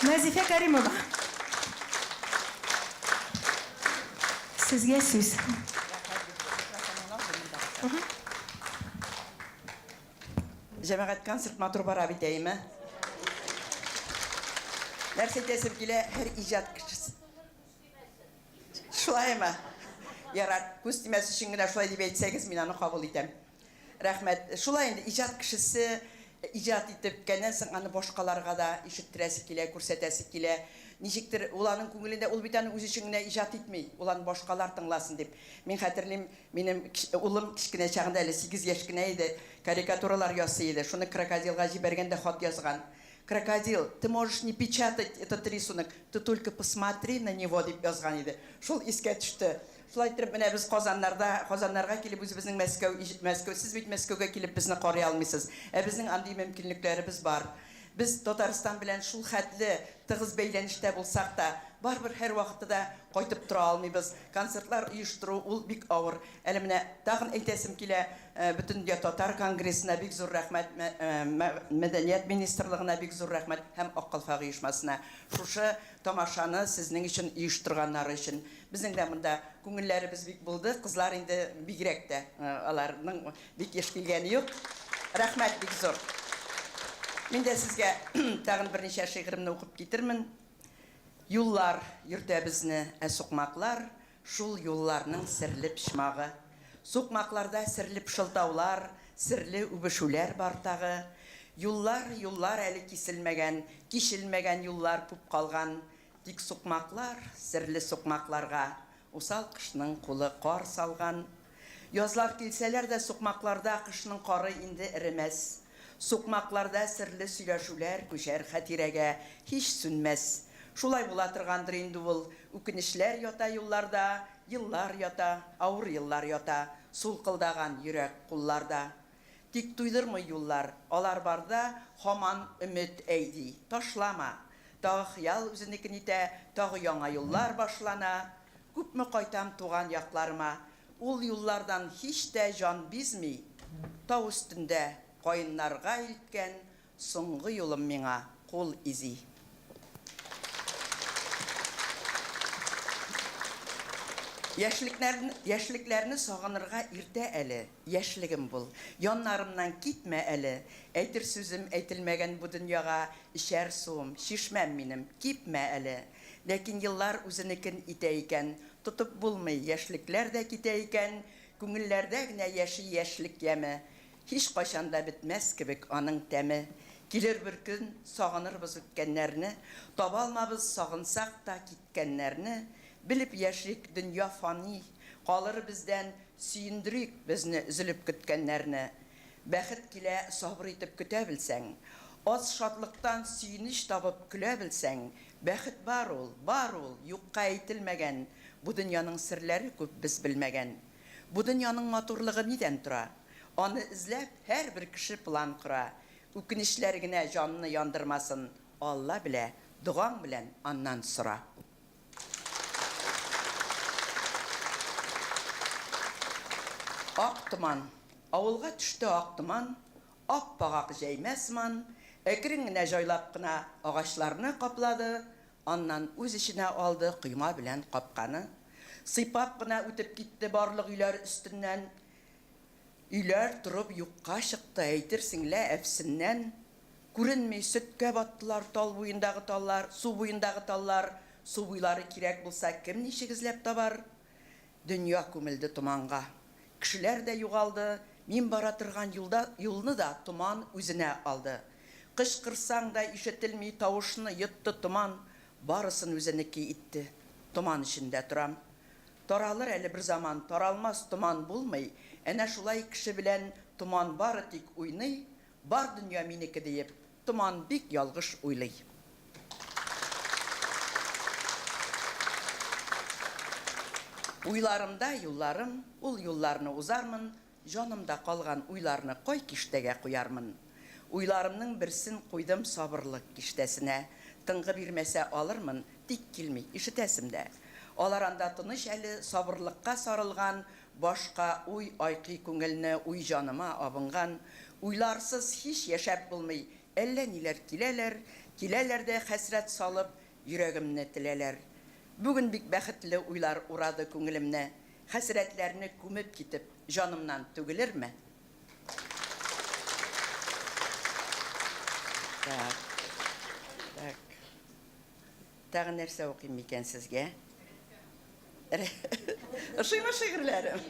Speaker 2: Назифа Каримова. Сезгә сүз.
Speaker 3: Cemaat konser maturu bara biteyim. Nerse tesip gile her icat kişisi. Şulay mı? Yarat, kustimesi için gine şulay diye 8 milyonu kabul etem. Rahmet. Şulay indi icat kişisi icat etip gelen anı boşkalarga da işittiresi kile, kursetesi kile. Nişiktir ulanın көңілінде ул бит аны үз ичиңне ижат итмей, улан башкалар тыңласын дип. Мен хәтерлим, минем улым кичкенә чагында әле 8 яшькенә иде, карикатуралар ясый иде. Шуны крокодилга җибәргәндә хат язган. Крокодил, ты можешь не печатать этот рисунок, ты только посмотри на него дип язган иде. Шул искә төште. Шулай итеп менә без Казаннарга килеп үзебезнең Мәскәү, сез бит Мәскәүгә килеп безне карый алмыйсыз. Безнең андый мөмкинлекләребез бар. Biz Татарстан белән шул хәтле тыгыз бәйләнештә булсак та, барбер һәр вакытта да кайтып тора алмыйбыз. Концертлар оештыру ул бик авыр. Әле менә тагын әйтәсем килә, бөтен дөнья татар конгрессына бик зур рәхмәт, мәдәният министрлыгына бик зур рәхмәт һәм Ак Калфа оешмасына. Шушы тамашаны сезнең өчен оештырганнар өчен. Безнең дә монда күңелләребез бик булды. Кызлар инде бигрәк тә аларның бик яшь килгәне юк. Рәхмәт бик зур. Мен дә сезгә тагын берничә шигыремне укып китермен. Юллар йөртә безне, сукмаклар, шул юлларның серле пишмагы. Сукмакларда серле пышылдаулар, серле үбешүләр бар тагы. Юллар әле киселмәгән, кишелмәгән юллар күп калган. Тик сукмаклар, серле сукмакларга, усал кышның кулы кар салган. Язлар килсәләр дә сукмакларда кышның кары инде эремәс. Сукмакларда серле сөйләшүләр күчәр хәтирәгә һич сүнмәс. Шулай була торгандыр инде ул. Үкенечләр ята юлларда, еллар ята, авыр еллар ята, сулкылдаган йөрәк кулларда. Тик туйдырмы юллар, алар барда һаман өмет әйди. Ташлама. Тагы хыял үзенекен итә, тагы яңа юллар башлана. Күпме кайтам туган якларыма. Ул юллардан һич тә җан бизми. Тау өстендә Кайыннарга илткән соңгы юлым миңа кул изи. Яшьлекләрне сагынырга иртә әле. Яшьлегем бул. Яннарымнан китмә әле. Әйтер сүзем әйтелмәгән бу дөньяга ишәр суым, шишмәм минем, кипмә әле. Ләкин еллар үзенекен итә икән, тотып булмый, яшьлекләр дә китә икән, күңелләрдә генә яшьлек яме. Һич кайчанда бетмәс кебек аның тәме. Килер бер көн сагынырбыз үткәннәрне, таба алмабыз сагынсак та киткәннәрне. Билеп яшьлек дөнья фани, калыр бездән сөендерик безне үзелеп көткәннәрне. Бәхет килә сабыр итеп көтә белсәң, аз шатлыктан сөенич табып көлә белсәң, бәхет бар ул, юкка әйтелмәгән. Бу дөньяның серләре күп без белмәгән. Бу дөньяның матурлыгы нидән тора? Аны эзләп һәр бер кеше план кора. Үкенечләр генә җанны яндырмасын. Алла белә, дугаң белән аннан сора. Ак томан, авылга төште ак томан, ап-пагак җәймәсман, әкрен генә җайлап кына агачларны каплады, аннан үз иченә алды койма белән капканы. Сыйпап кына үтеп китте барлык өйләр өстеннән. Үйләр турып юкка чыкты, әйтерсеңлә әфсеннән. Күренми сөткә баттылар тал буендагы таллар, су буендагы таллар. Су буйлары кирәк булса, кем ничек эзләп табар? Дөнья күмелде томанга. Кешеләр дә югалды, мин бара торган юлны да томан үзенә алды. Кычкырсаң да ишетелми тавышны йотты томан, барысын үзенеке итте. Томан ичендә торам. Таралыр әле бер заман, таралмас томан булмый. Әнә шулай кеше белән томан бары тик уйный, бар дөнья минеке диеп, томан бик ялгыш уйлый. Уйларымда юлларым, ул юлларны узармын, җанымда калган уйларны кай киштәгә куярмын. Уйларымның берсен куйдым сабырлык киштәсенә, тыңгы бирмәсә алырмын, тик килми ишетәсемдә. Алар анда тыныч әле сабырлыкка сарылган, башка уй айкый күңелне уй җаныма абынган. Уйларсыз һич яшәп булмый, әллә ниләр киләләр, Киләләр дә хәсрәт салып, йөрәгемне теләләр. Бүген бик бәхетле уйлар урады күңелемне. Хәсрәтләрне күмеп китеп, жанымнан түгелерме? Так. Тагын нәрсә укыйм микән сезгә? Ошыймы шигырьләрем?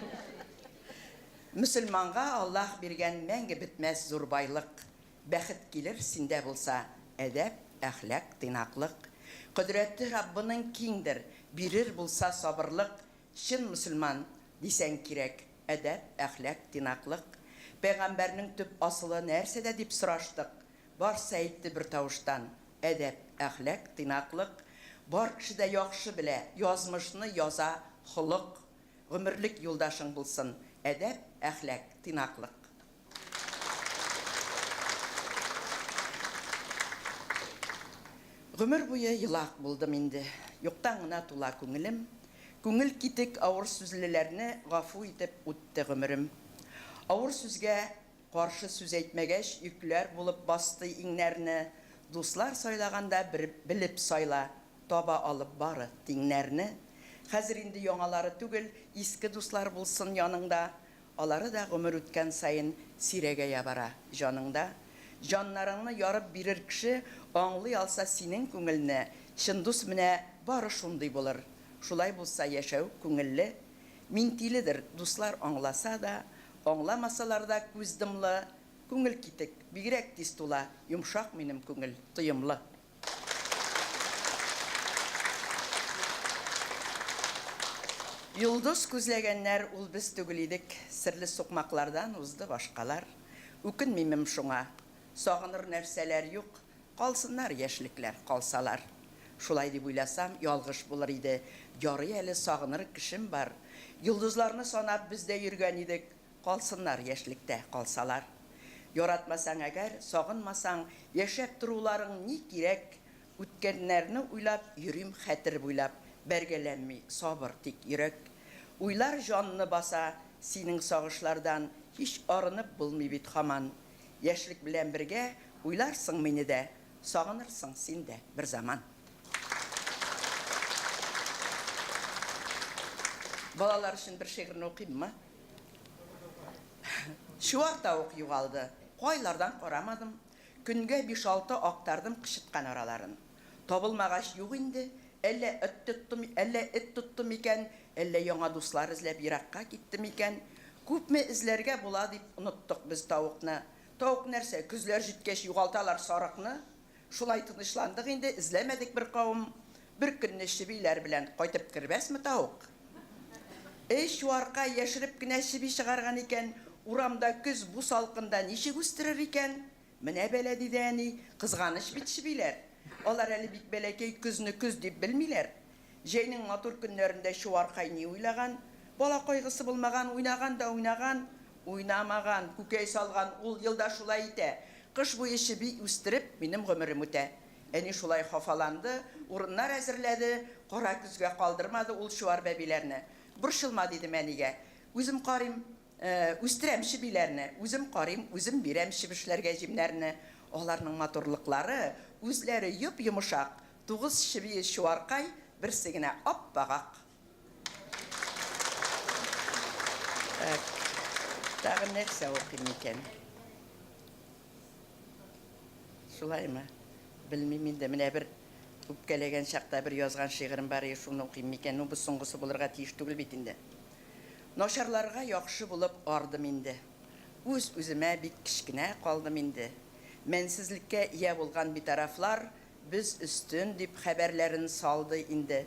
Speaker 3: Мөселманга Аллаһ биргән мәңге бетмәс зур байлык. Бәхет килер синдә булса, әдәп, әхлак, тыйнаклык. Кодрәтте Раббының киңдер, бирер булса сабырлык. Чын мөселман дисәң кирәк, әдәп, әхлак, тыйнаклык. Пәйгамбәрнең төп асылы нәрсәдә дип сораштык. Барса әйтте бер тавыштан, әдәп, әхлак, тыйнаклык. Бар кеше дә яхшы белә, язмышны яза холык. Гомерлек юлдашың булсын, әдәп, әхлак, тыйнаклык. Гомер буе елак булдым инде. Юктан гына тула күңелем. Күңел китек авыр сүзлеләрне гафу итеп үтте гомерем. Авыр сүзгә каршы сүз әйтмәгәч, йөкләр булып басты иңнәрне. Дуслар сайлаганда белеп сайла, таба алып бары тиңнәрне. Хәзер инде яңалары түгел, иске дуслар булсын яныңда. Алары да гомер үткән сайын сирәгәя бара җаныңда. Жаннарыңны ярып бирер кеше аңлый алса синең күңелне, чын дус менә бары шундый булыр. Шулай булса яшәү күңелле. Мин тиледер, дуслар аңласа да, аңламасалар да күз дымлы. Күңел китек, бигрәк тиз тула, йомшак минем күңел, тоемлы. Йолдыз күзләгәннәр ул без түгел идек, серле сукмаклардан узды башкалар. Үкенмимем шуңа, сагыныр нәрсәләр юк, калсыннар яшьлекләр, калсалар. Шулай дип уйласам, ялгыш булыр иде, ярый әле сагыныр кешем бар. Йолдызларны санап без дә йөргән идек, калсыннар яшьлектә, калсалар. Яратмасаң әгәр, сагынмасаң, яшәп торуларың ни кирәк? Үткәннәрне уйлап, йөрим хәтер буйлап, бәргәләнми, сабыр тик йөрәк. Уйлар җанны баса, синең сагышлардан һич арынып булмый бит һаман. Яшьлек белән бергә уйларсың мине дә, сагынырсың син дә бер заман. Балалар өчен бер шигырьне укыйммы? Шуар тавык югалды. Кайлардан карамадым. Көнгә 5-6 актардым кышыткан араларын. Табылмагач юк инде, әллә эт тоттым икән, әллә яңа дуслар эзләп еракка киттем икән. Күпме эзләргә була дип оныттык без тавыкны. Тавык нәрсә, күзләр җиткәч югалталар сарыкны. Шулай тынычландык инде, эзләмәдек бер кавым. Бер көнне чибиләр белән кайтып кирбәсме тавык? Шуарка яшереп кенә чиби чыгарган икән, урамда көз бу салкында ничек үстерер икән? Менә бәлә диде әни, кызганыч бит чибиләр. Алар әле бик бәләкәй көзне көз дип белмиләр. Җәйнең матур көннәрендә шуаркай ни уйлаган? Бала кайгысы булмаган, уйнаган да уйнаган, уйнамаган, күкәй салган ул елда шулай итә. Кыш буе чиби үстереп минем гомерем үтә. Әни шулай хафаланды, урыннар әзерләде, кара күзгә калдырмады ул шуар бәбиләрне. Борчылма дидем әнигә. Үзем карыйм, үстерәм чибиләрне, үзем карыйм, үзем бирәм чибешләргә җимнәрне. Аларның матурлыклары, үзләре йоп-йомшак, 9 чиби шуаркай, берсе генә аппагак. Тагын нәрсә укыйм икән? Шулаймы? Белмим инде, менә бер үпкәләгән чакта бер язган шигырем бар, шуны укыйм икән, бу соңгысы булырга тиеш түгел бит инде. Начарларга яхшы булып ардым инде. Үз-үземә бик кичкенә калдым инде. Мәнсезлеккә ия булган битарафлар без өстен дип хәбәрләрен салды инде.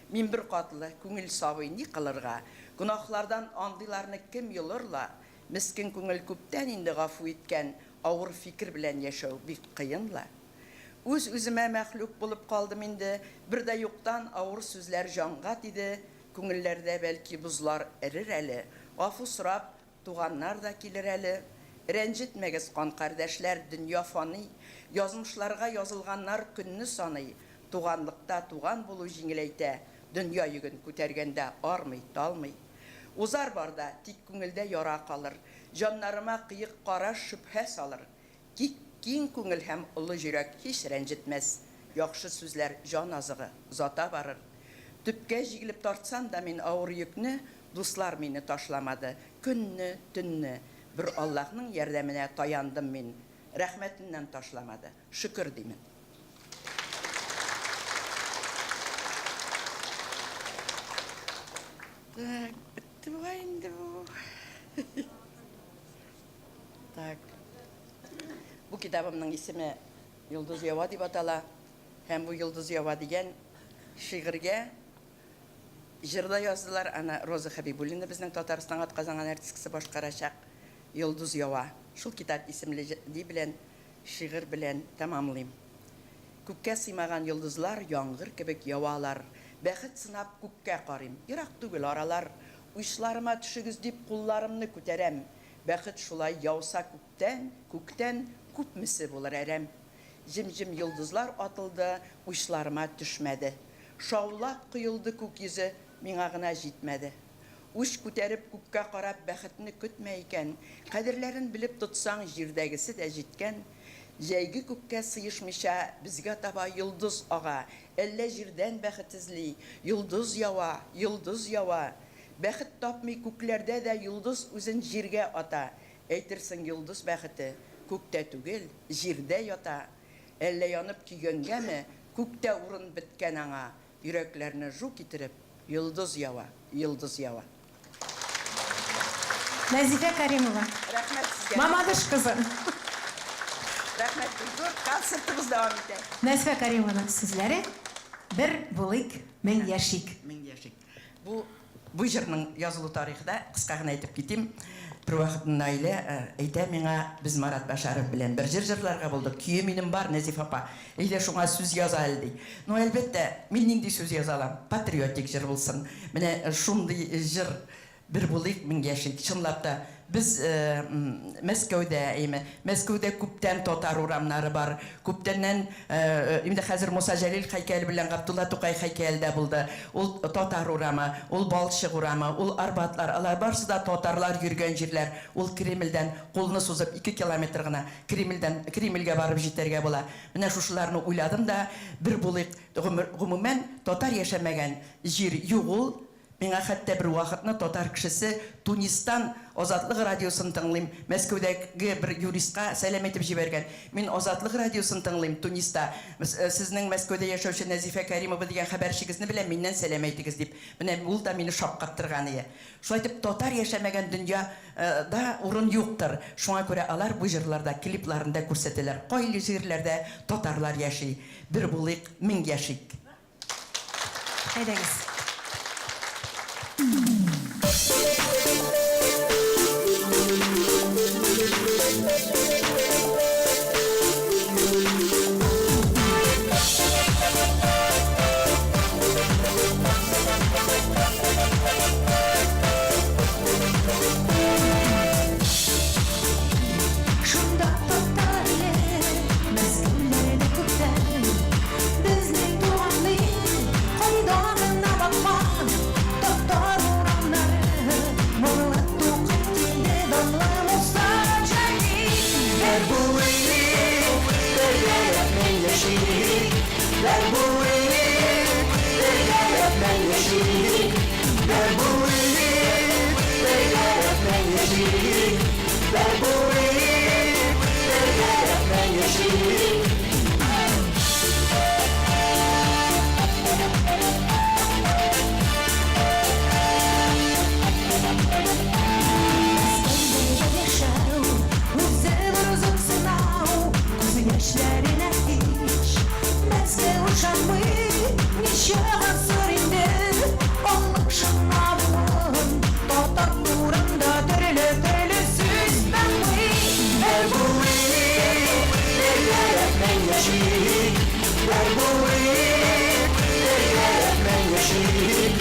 Speaker 3: Мин бер катлы күңел сабый ни кылырга? Гунахлардан андыйларны кем йолырла? Мискин күңел күптән инде гафу иткән, авыр фикер белән яшәү бик кыенла. Үз-үземә мәхлук булып калдым инде, бер дә юктан авыр сүзләр җанга тиде, күңелләрдә бәлки бузлар эрер әле, гафу сорап туганнар да килер әле. Рәнҗетмәгез кан кардәшләр, дөнья фаны, язмышларга язылганнар көнне саный, туганлыкта туган булу җиңеләйтә, дөнья йөген күтәргәндә армый, талмый. Узар барда тик күңелдә яра калыр, җаннарыма кыек караш шөбһә салыр. Киң күңел һәм улы йөрәк һич рәнҗетмәс. Яхшы сүзләр җан азыгы, зата барыр. Төпкә җигелеп тартсам да мин авыр йөкне, дуслар мине ташламады. Көнне, төнне бер Аллаһның ярдәменә таяндым мин. Рәхмәтеннән ташламады. Шөкер димен. Так, битте бугай инде бу. Так. Бу китабымның исеме Йолдыз ява дип атала. Һәм бу Йолдыз ява дигән шигырьгә җырда яздылар. Ана Роза Хәбибуллина безнең Татарстан атказанган артисткасы башкарачак. Йолдыз ява. Шул китап исемле ди белән шигырь белән тәмамлыйм. Күккә сыймаган йолдызлар яңгыр кебек явалар. Бәхет сынап күккә карыйм. Ерак түгел аралар. Учларыма төшегез дип кулларымны күтәрәм. Бәхет шулай яуса күктән, күктән күпмесе булыр әрәм. Җим-җим йолдызлар атылды, учларыма төшмәде. Шаулап кыйылды күк йөзе, миңа гына җитмәде. Уч күтәреп күккә карап бәхетне көтмә икән. Кадерләрен билеп тотсаң җирдәгесе дә җиткән. Җәйге күккә сыешмыйча безгә таба йолдыз ага. Әллә җирдән бәхет эзли. Йолдыз ява, йолдыз ява. Бәхет тапмый күкләрдә дә йолдыз үзен җиргә ата. Әйтерсең йолдыз бәхете күктә түгел, җирдә ята. Әллә янып көйгәнгәме, күктә урын биткән аңа. Йөрәкләрне жук иттереп, йолдыз ява, йолдыз ява.
Speaker 2: Назифа Каримова.
Speaker 3: Рәхмәт сезгә.
Speaker 2: Мамадыш кызы.
Speaker 3: Рәхмәт Гөлзур. Концертыбыз дәвам итә.
Speaker 2: Назифа Каримованың сүзләре бер булыйк, мең яшик.
Speaker 3: Мең яшик. Бу җырның язылу тарихында кыска гына әйтеп китим. Бер вакыт Наилә әйтә миңа, без Марат Башаров белән бер җыр җырларга булдык. Көе минем бар, Назифа апа. Әйдә шуңа сүз яза әле ди. Ну, әлбәттә, мин нинди сүз яза алам? Патриотик җыр булсын. Менә шундый җыр бер булыйк, мең яшик. Чынлап та biz Мәскәүдә күптән татар урамнары бар. Күптәннән инде хәзер Муса Җәлил һәйкәле белән Габдулла Тукай һәйкәле дә булды. Ул татар урамы, ул Балчык урамы, ул Арбатлар, алар барысы да татарлар йөргән җирләр. Ул Кремльдән кулны сузып 2 километр гына Кремльгә барып җитәргә була. Менә шушыларны уйладым да, бер булыйк. Гомумән татар яшәмәгән җир юк. Миңа хәтта бер вакытны татар кешесе Тунистан Азатлык радиосын тыңлыйм. Мәскәүдәге бер юристка сәлам итеп җибәргән. Мин Азатлык радиосын тыңлыйм Туниста. Сезнең Мәскәүдә яшәүче Назифа Каримова дигән хәбәрчегезне белән миннән сәлам әйтегез дип. Менә ул да мине шапкаттырган иде. Шулай дип татар яшәмәгән дөньяда урын юктыр. Шуңа күрә алар бу җырларда, клипларында күрсәтәләр. Кайсы җирләрдә татарлар яши. Бер булыйк, мең яшик.
Speaker 2: Әйдәгез.
Speaker 4: Шунда татар Мәскәүләрдә күптән безнең туганлы кайдагына бакма татар урамнары моңлы тукып килде данлы Муса Җәлил. Бер булыйк, бергә мең яшик. Бер булыйк, бергә мең яшик. Бер булыйк, бергә мең яшик. Бер булыйк, бергә мең яшик. Мәскәүдә яшәү, үзе бер озын сынау, күз яшьләренә һич Мәскәү ышанмый, ничә гасыр инде анлык шынавын татар турында төрле сүз бәхи. Бер булыйк, бергә мең яшик. Бер булыйк, бергә мең яшик.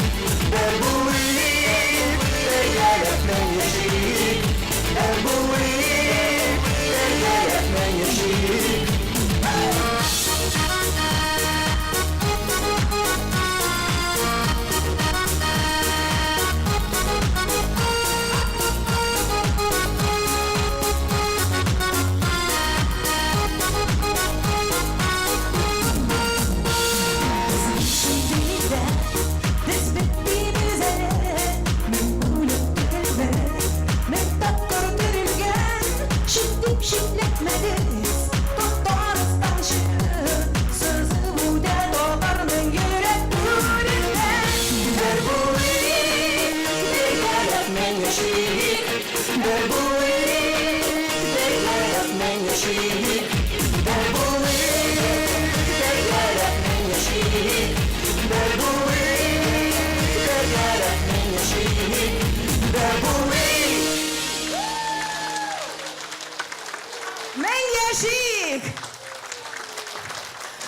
Speaker 4: Бер булыйк, бергә мең яшик. Бер булыйк, бергә мең яшик.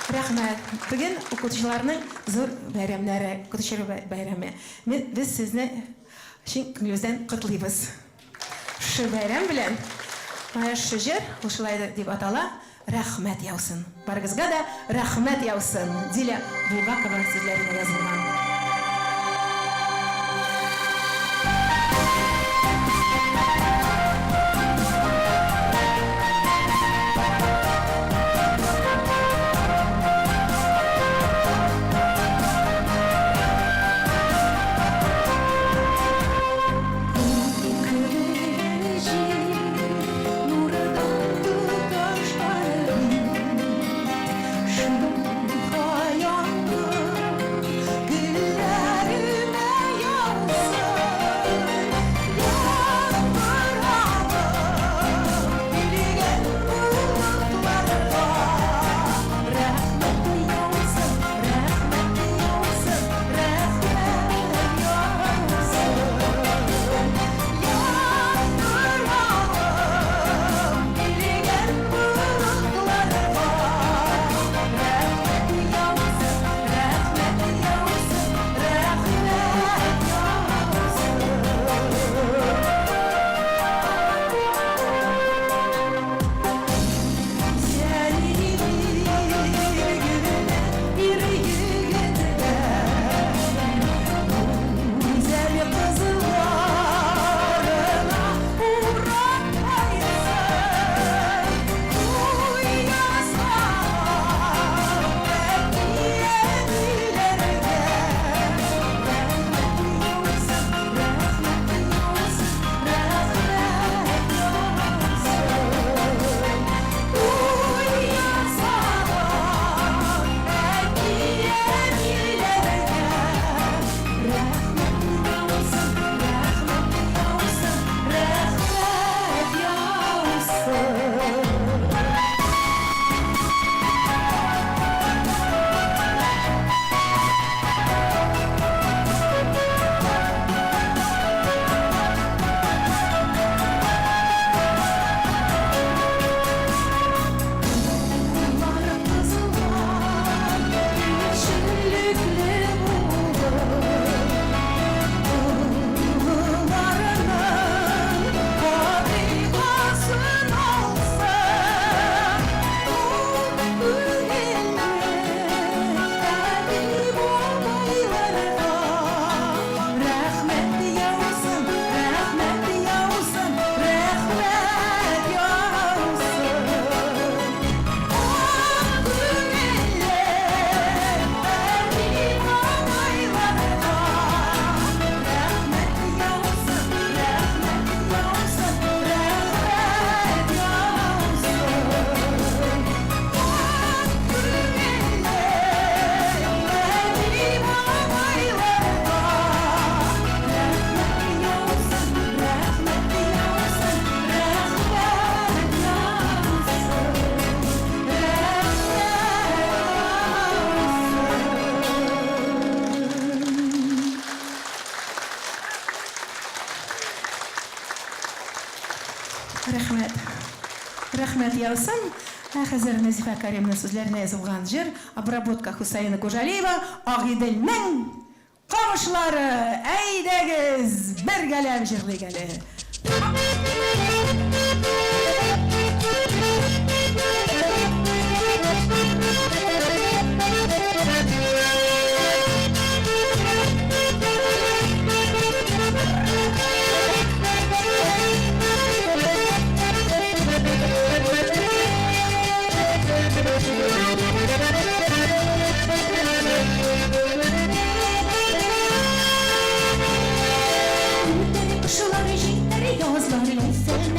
Speaker 2: Рәхмәт. Бүген укытучыларның зур бәйрәмнәре, укытучылар бәйрәме. Без сезне чын күңелебездән котлыйбыз. Шы бәйрәм белән шы җыр, ул шулай дип атала, рәхмәт яусын. Барыгызга да рәхмәт яусын. Диля Булгакова сүзләренә язылган. Рәхмәт яусын. Хәзер Назифа Кәримнең сүзләренә язылган җыр, обработка Хусаина Кужалиева, Агиделнең камышлары. Әйдәгез, бергәләп җырлыйк әле.
Speaker 4: Кышылар җиттәр, язлар исән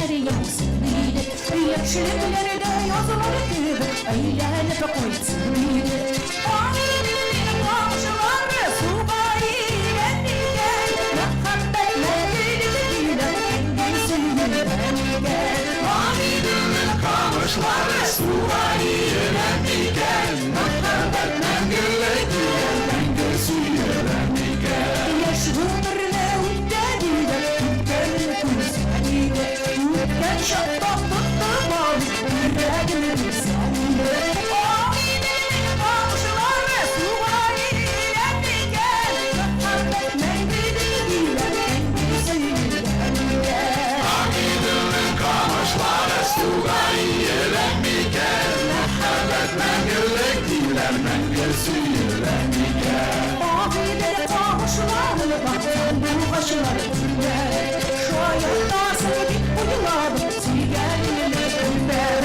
Speaker 4: Abilere kavuşular, baktan bu başıları güller. Şu hayatta sevdik bu yıllar, sigerliyle güller.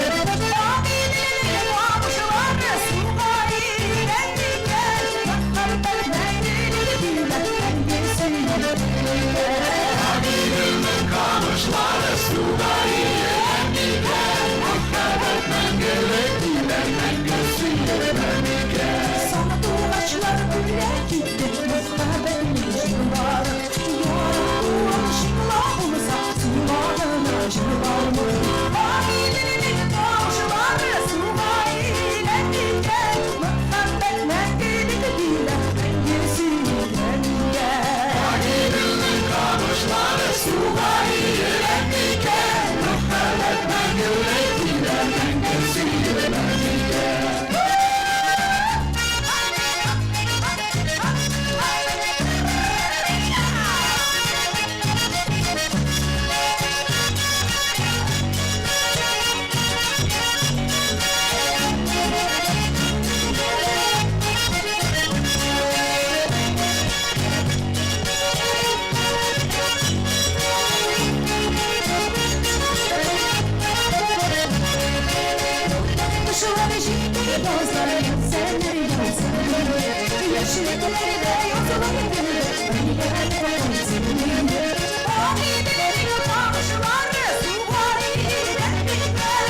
Speaker 4: Abilere kavuşular, subayla güller. Baktan mendili güller, mendilsiyle güller. Abilere kavuşular, subayla güller. Baktan mendili güller, mendilsiyle güller. Sana duvaçlar güller gitti, muhabbetimiz var. Yarın aşkla bulsa, sulardan aşklar mı? Abilerin kavuşuları, subayla güller. Muhabbet mendili güller, mendilsiyle güller. Abilerin kavuşuları, subayla güller. Muhabbet mendili güller, mendilsiyle güller. Kuşuları ciddi dostları, senleri dostları. Yaşlıkları da yoksuları gönülde, öyle koysunlar. Abilerin kavuşuları, subayla güller.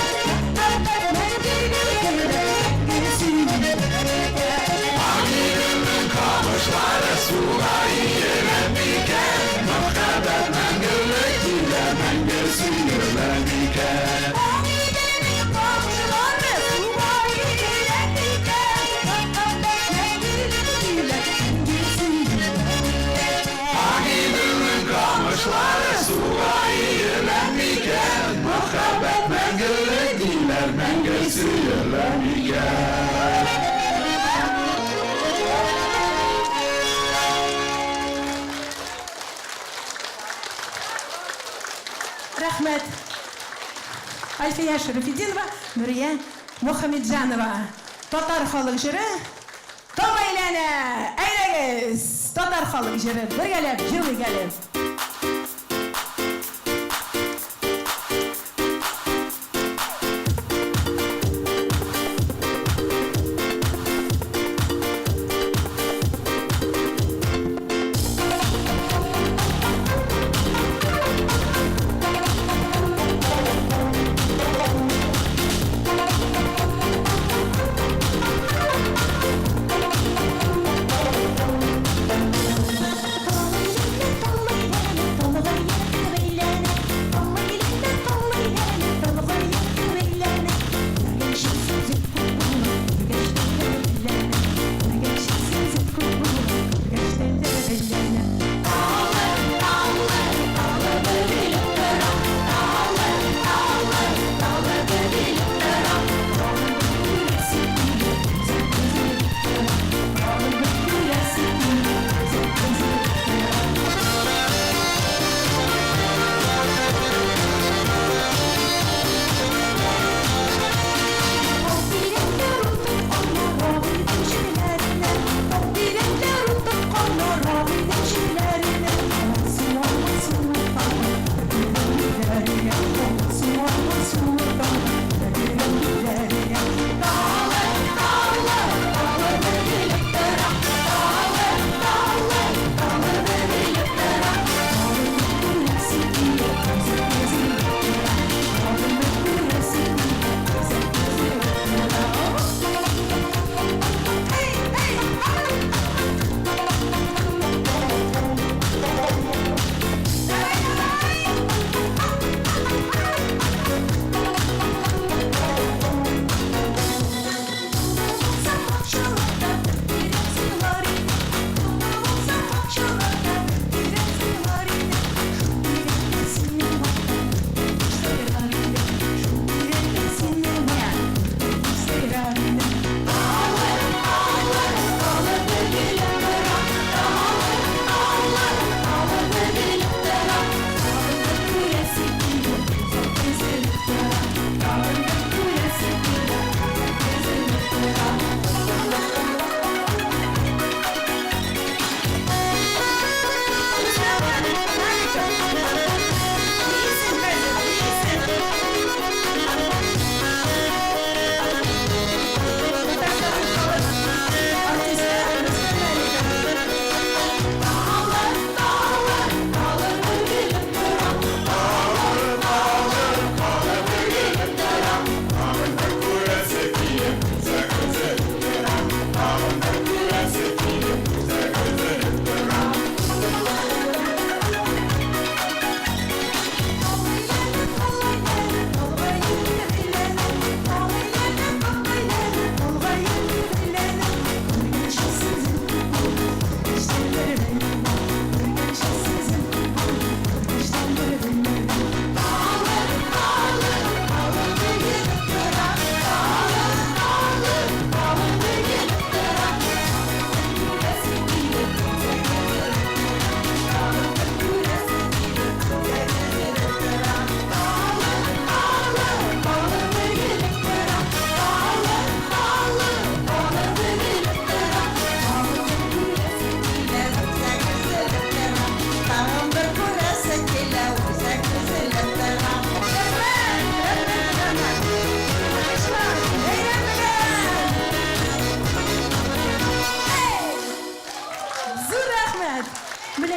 Speaker 4: Muhabbet mendili güller, mendilsiyle güller. Abilerin kavuşuları, subayla güller. Muhabbet mendili güller, mendilsiyle güller. Abilerin kavuşuları, subayla güller. Muhabbet mendili güller, mendilsiyle güller. Abilerin kavuşuları, subayla güller. Muhabbet mendili güller, mendilsiyle güller.
Speaker 2: Rahmet. Alfiye Şerifidinova, Nuriye Muhammedjanova. Tatar xalq jiri. Tom aylana, aylagiz. Tatar xalq jiri. Birgalab, yig'ilib.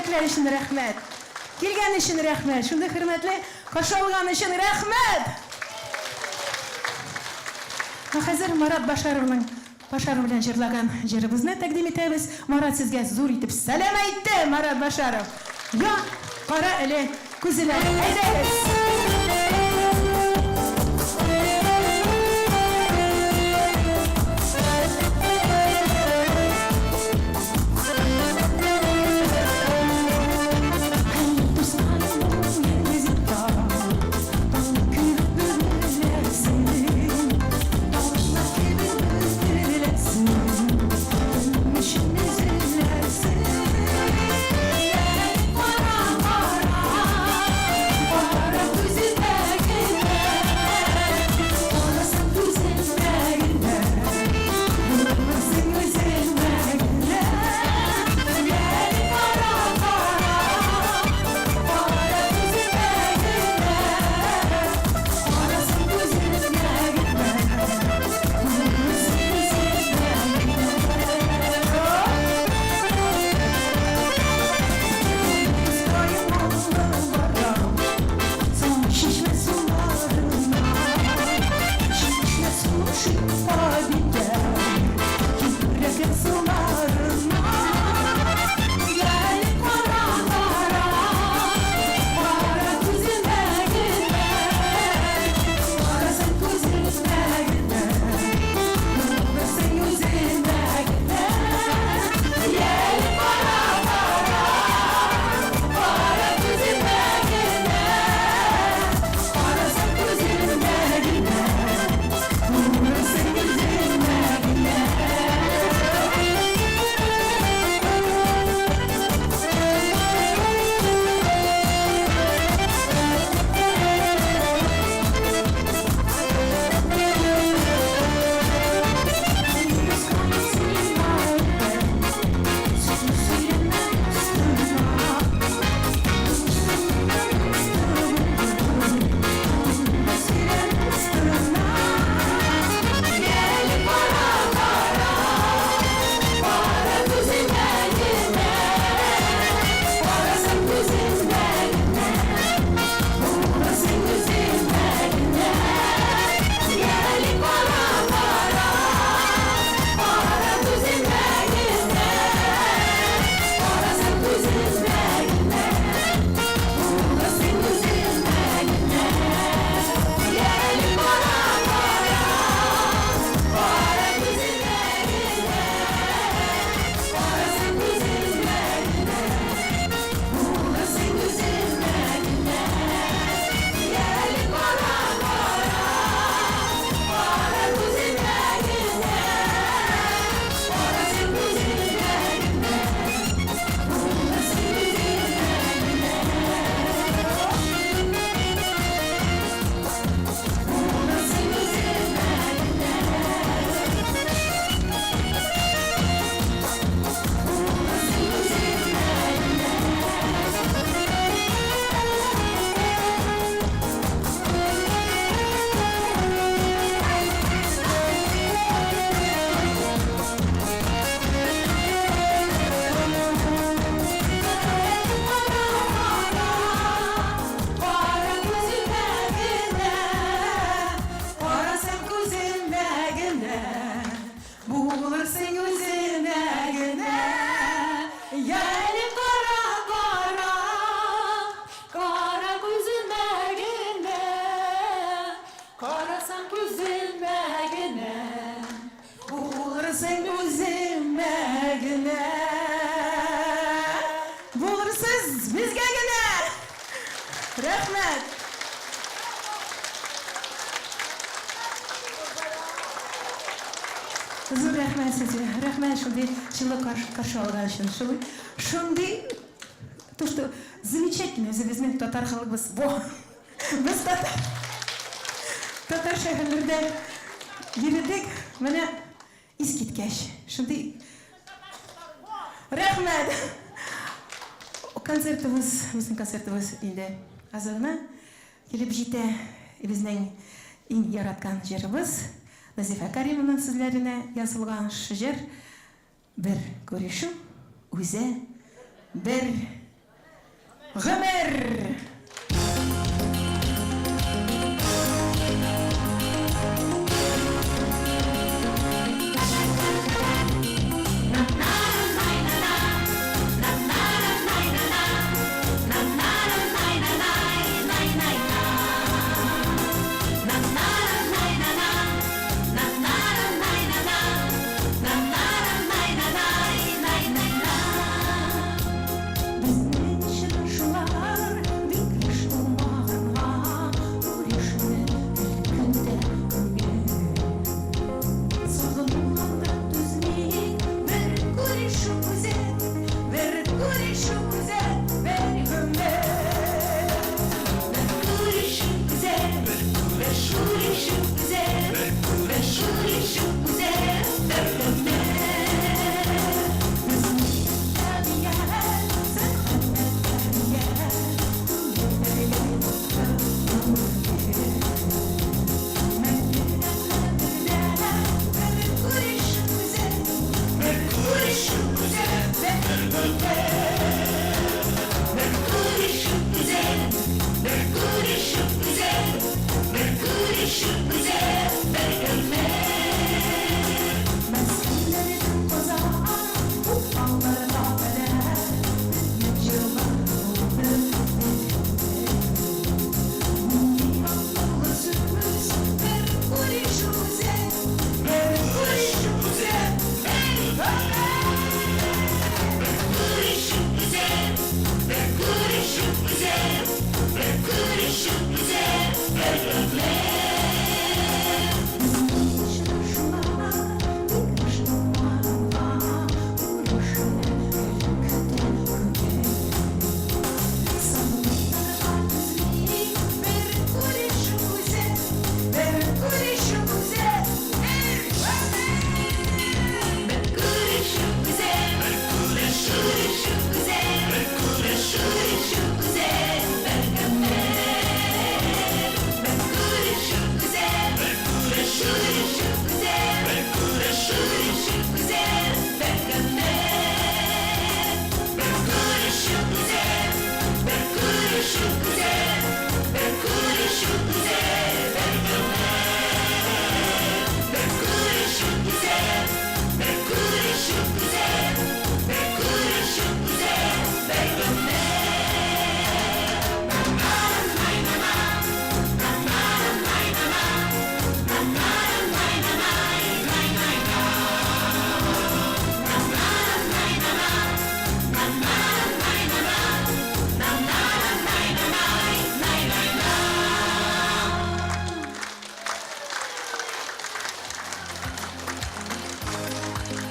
Speaker 2: Теләкләр өчен рәхмәт. Килгән өчен рәхмәт. Шундый хөрмәтле каршы алган өчен рәхмәт. Хәзер Марат Башаровның Башаров белән җырлаган җырыбызны тәкъдим итәбез. Марат сезгә зур итеп сәлам әйтте, Марат Башаров. Я, кара әле күзенә әйдәгез. Рәхмәт. Зур рәхмәт сезгә. Рәхмәт шундый җылы каршы алган өчен. Шундый то, что замечательно безнең татар халкыбыз. Без татар шәһәрләрдә йөрдек, менә искиткәч. Шундый рәхмәт. Безнең концертыбыз инде азырына килеп җитә. Безнең иң яраткан җырыбыз Назифа Каримованың сүзләренә язылган җыр бер күрешү, үзе бер Гомер!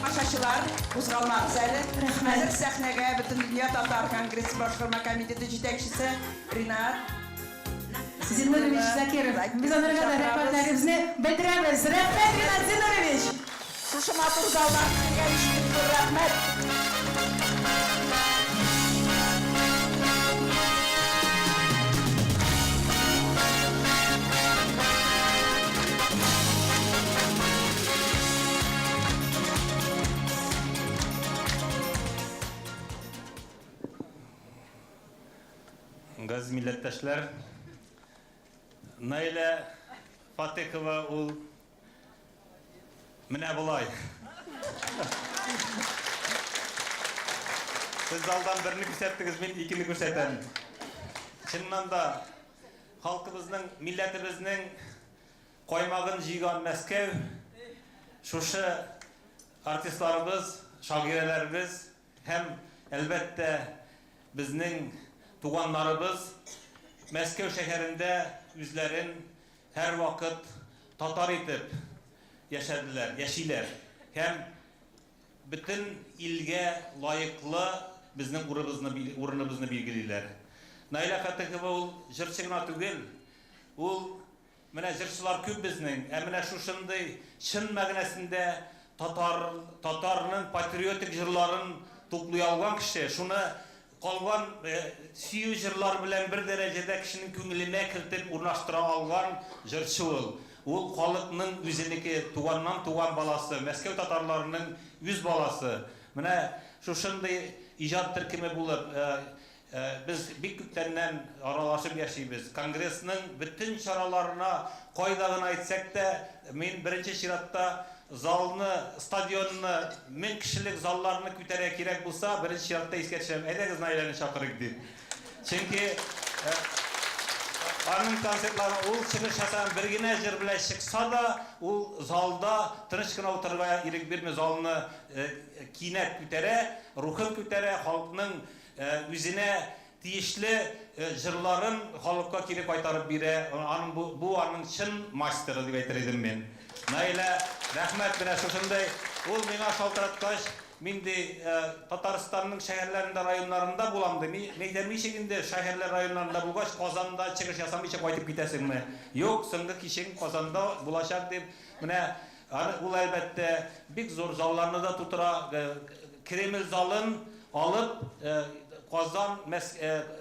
Speaker 3: Aşaşılar, uzgalmak üzere. Hazır sahneye bütün Dünya Tatar Kongresi Başkanma Komiteti Жетекçisi Rinat.
Speaker 2: Зиновьевич Закиров. Biz onlara da rehberlerimizi bildiremiz. Rehber Rinat Zиновьевич.
Speaker 3: Şuşu matır zaldan geliştirdi. Rahmet.
Speaker 5: Gaz milletteşler, Naila Fatihova ul mine bulay. Siz zaldan birini gösterttiniz, ben ikini göstertem. Şundan da halkımızın, milletimizin koymağın jigan Meskev, şuşu artistlarımız, şagirelerimiz, hem elbette bizning tuğanlarımız Meskev şehirinde yüzlerin her vakit Tatar etip yaşadılar. Hem bütün ilge layıklı bizning urunumuzni belgililer. Naila Fatihova ul jırçıgına tugil. Ul mine jırçılar köp bizning. Emine şuşunday şın mağnesinde Tatarның patriotik jırların toplayalgan kişi. Şunu kalgan süyü jırlar bilen bir derecede kişinin köngüline kirtip urnaştıra algan jırçı ol. Ol kalıkның üzüneki tuğandan tuğan balası, Meskev Tatarlarının yüz balası. Mine şuşunday icad türkimi bulur. biz bik kütlenden aralaşıp yaşayız. Kongresinin bütün çaralarına koydağını aytsak da, men birinci şiratda zalını, stadionunu, 1000 kişilik zallarını küterek kirek bulsa, birinci şiratta esке düşerim. Edeniz naileni çakırık deyip. Çünkü Anın konsertleri ol çıkış yasan birgine jir bilen çıksa da ol zalda tınışkına oturmaya ilik bir zalını kinet kütere, ruhun kütere, halkının üzine tiyişli jırların halkka kirip aytarıp bire, bu anın çın maçtırı diye aytırdım ben. Naile rahmet bine şuşunday, ol mena şaltıratkaş, Mindi Tataristan'ın şehirlerinde, rayonlarında bulamdı. Neyden şekilde şehirler rayonlarında bulgaç, Kozan'da çıkış yasam içe koyup gidesin mi? Yok, sındı kişinin Kozan'da bulaşak deyip, bu elbette bir zor zallarını da tutura, Kreml zalın alıp, Kozan,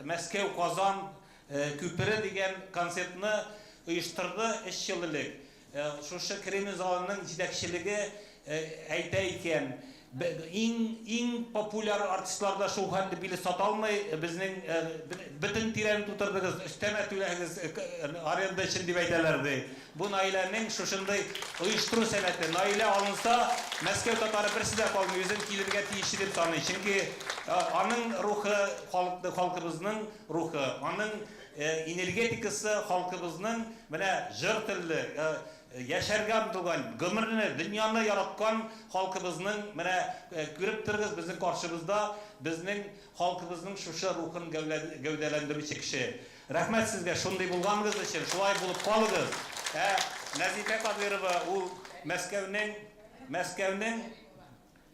Speaker 5: Meskev Kozan küpürü degen konsertini uyuşturdu 3 yıllık. Şu Kreml zalının cidekçiliği aytayken, en popüler artistlarda şu halde bile satalmay bizning bütün tiren tutardığız isteme tüyleriz arayanda için dibeytelerdi. Bu ailenin şuşunday uyuşturu seneti aile alınsa Moskva Tatarı birisi de kalmıyor. Yüzün kilirge tiyişi deyip sanıyor. Çünkü anın ruhu halkımızın ruhu, anın energetikası halkımızın jırtıllı yaşargan durgan, gümrünü, dünyanı yaratkan halkımızın görüp dururuz bizim karşımızda, bizim halkımızın şuşa ruhun gövdelendirici kişi. Rahmet sizge, şunday bulganınız için, şulay bulup kalınız. Nazife Kadirova, o Moskov'nin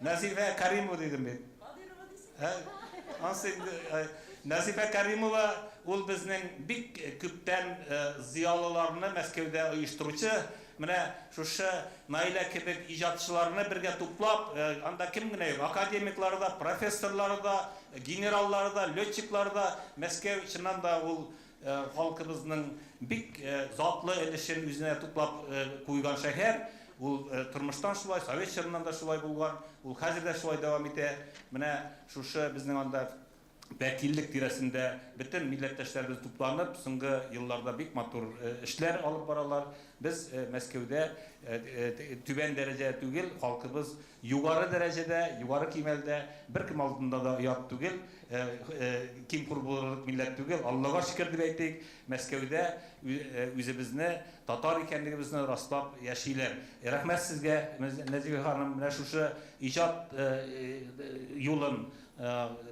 Speaker 5: Nazife Karimova dedim ben. Nazife Karimova, o bizning big küpten ziyalılarını Moskov'da uyuşturucu. Şuşa naile kebek icatçılarını birge toplap, anda kim gine yok? Akademikleri da, profesörleri da, generalları da, lötçikleri da, Moskov içinden da o halkımızın big zatlı elişin yüzüne toplap koygan şehir. O turmuştan şulay, Sovet çağından da şulay bulgan, o hazırda şulay devam ete. Şuşa bizning anda Bekillik tiresinde bütün milletteşlerimiz toplanıp, soğuk yıllarda büyük motor işler alıp baralar. Biz Moskov'da tüben derece değil, halkımız yukarı derecede, yukarı kimelde, bir kim altında da yat değil, kim kurbulurluk millet değil. Allah'a şükür deyip Moskov'da üzerimizni, Tatar ikenliğimizni rastlap yaşayırlar. Rahmet sizge, Nezife Hanım, şu icat yolun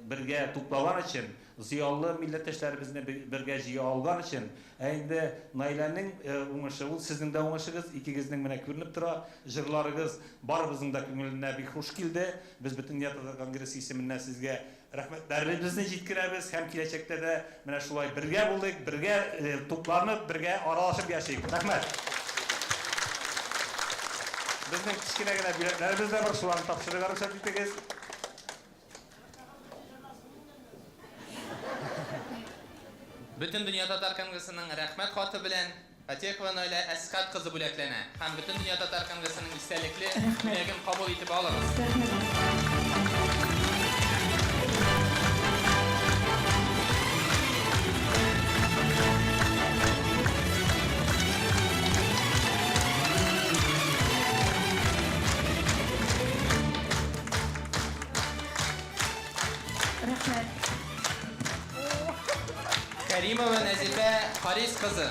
Speaker 5: birge toplagan için, ziyalı milletteşlerimizni birge jiya algan için, endi nailenin uğuşu, sizin de uğuşunuz, ikigizning mene görünüp tura, jırlarınız bar bizning de köngülüne bir hoş geldi. Biz bütün Tatar Kongresi isiminden sizge rahmetlerimizni jetkiremiz, hem gelecekte de mene şulay birge bulduk, birge toplanıp, birge aralaşıp yaşayıp. Rahmet. Bizning kichkinagina biletlarimiz de var, şularni topshirib bersangiz.
Speaker 6: Bütün Dünya Tatar Kongresi'nin rahmet xatı bilen Fatihova Naila Askat kızı buleklene. Hem bütün Dünya Tatar Kongresi'nin istelikli dilekini kabul etip alırız. Karimova Nazife Haris kızı.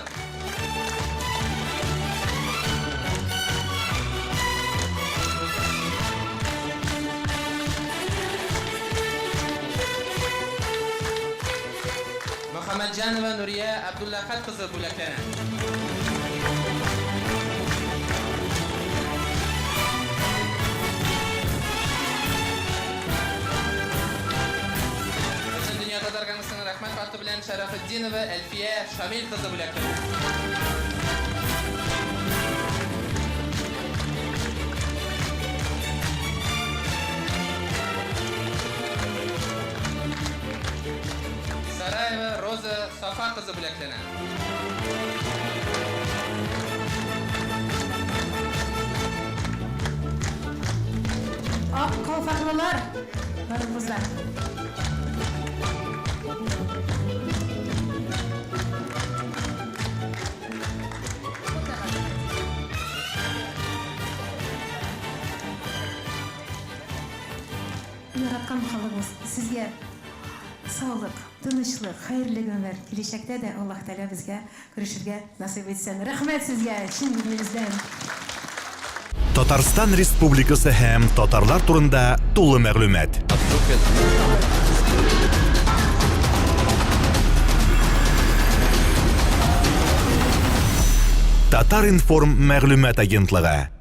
Speaker 6: Muhammedcanova Nuriye Abdullahat kızı buleklene. Tatar Kongresi'nin rahmet xatı bilen Şarafiddinova Elfiye Şamil kızı buleklene. Sarayeva Roza Safa kızı buleklene.
Speaker 2: Ak kalfaklılar, barımızlar. Яраткан халыгыбыз сезгә саулык, тынычлык, хәерле гомер, киләчәктә дә Аллаһ Тәала безгә күрешергә насыйп етсен. Рәхмәт сезгә чын күңелебездән.
Speaker 1: Татарстан Республикасы һәм татарлар турында тулы мәгълүмат. Татар информ мәгълүмат агентлыгы.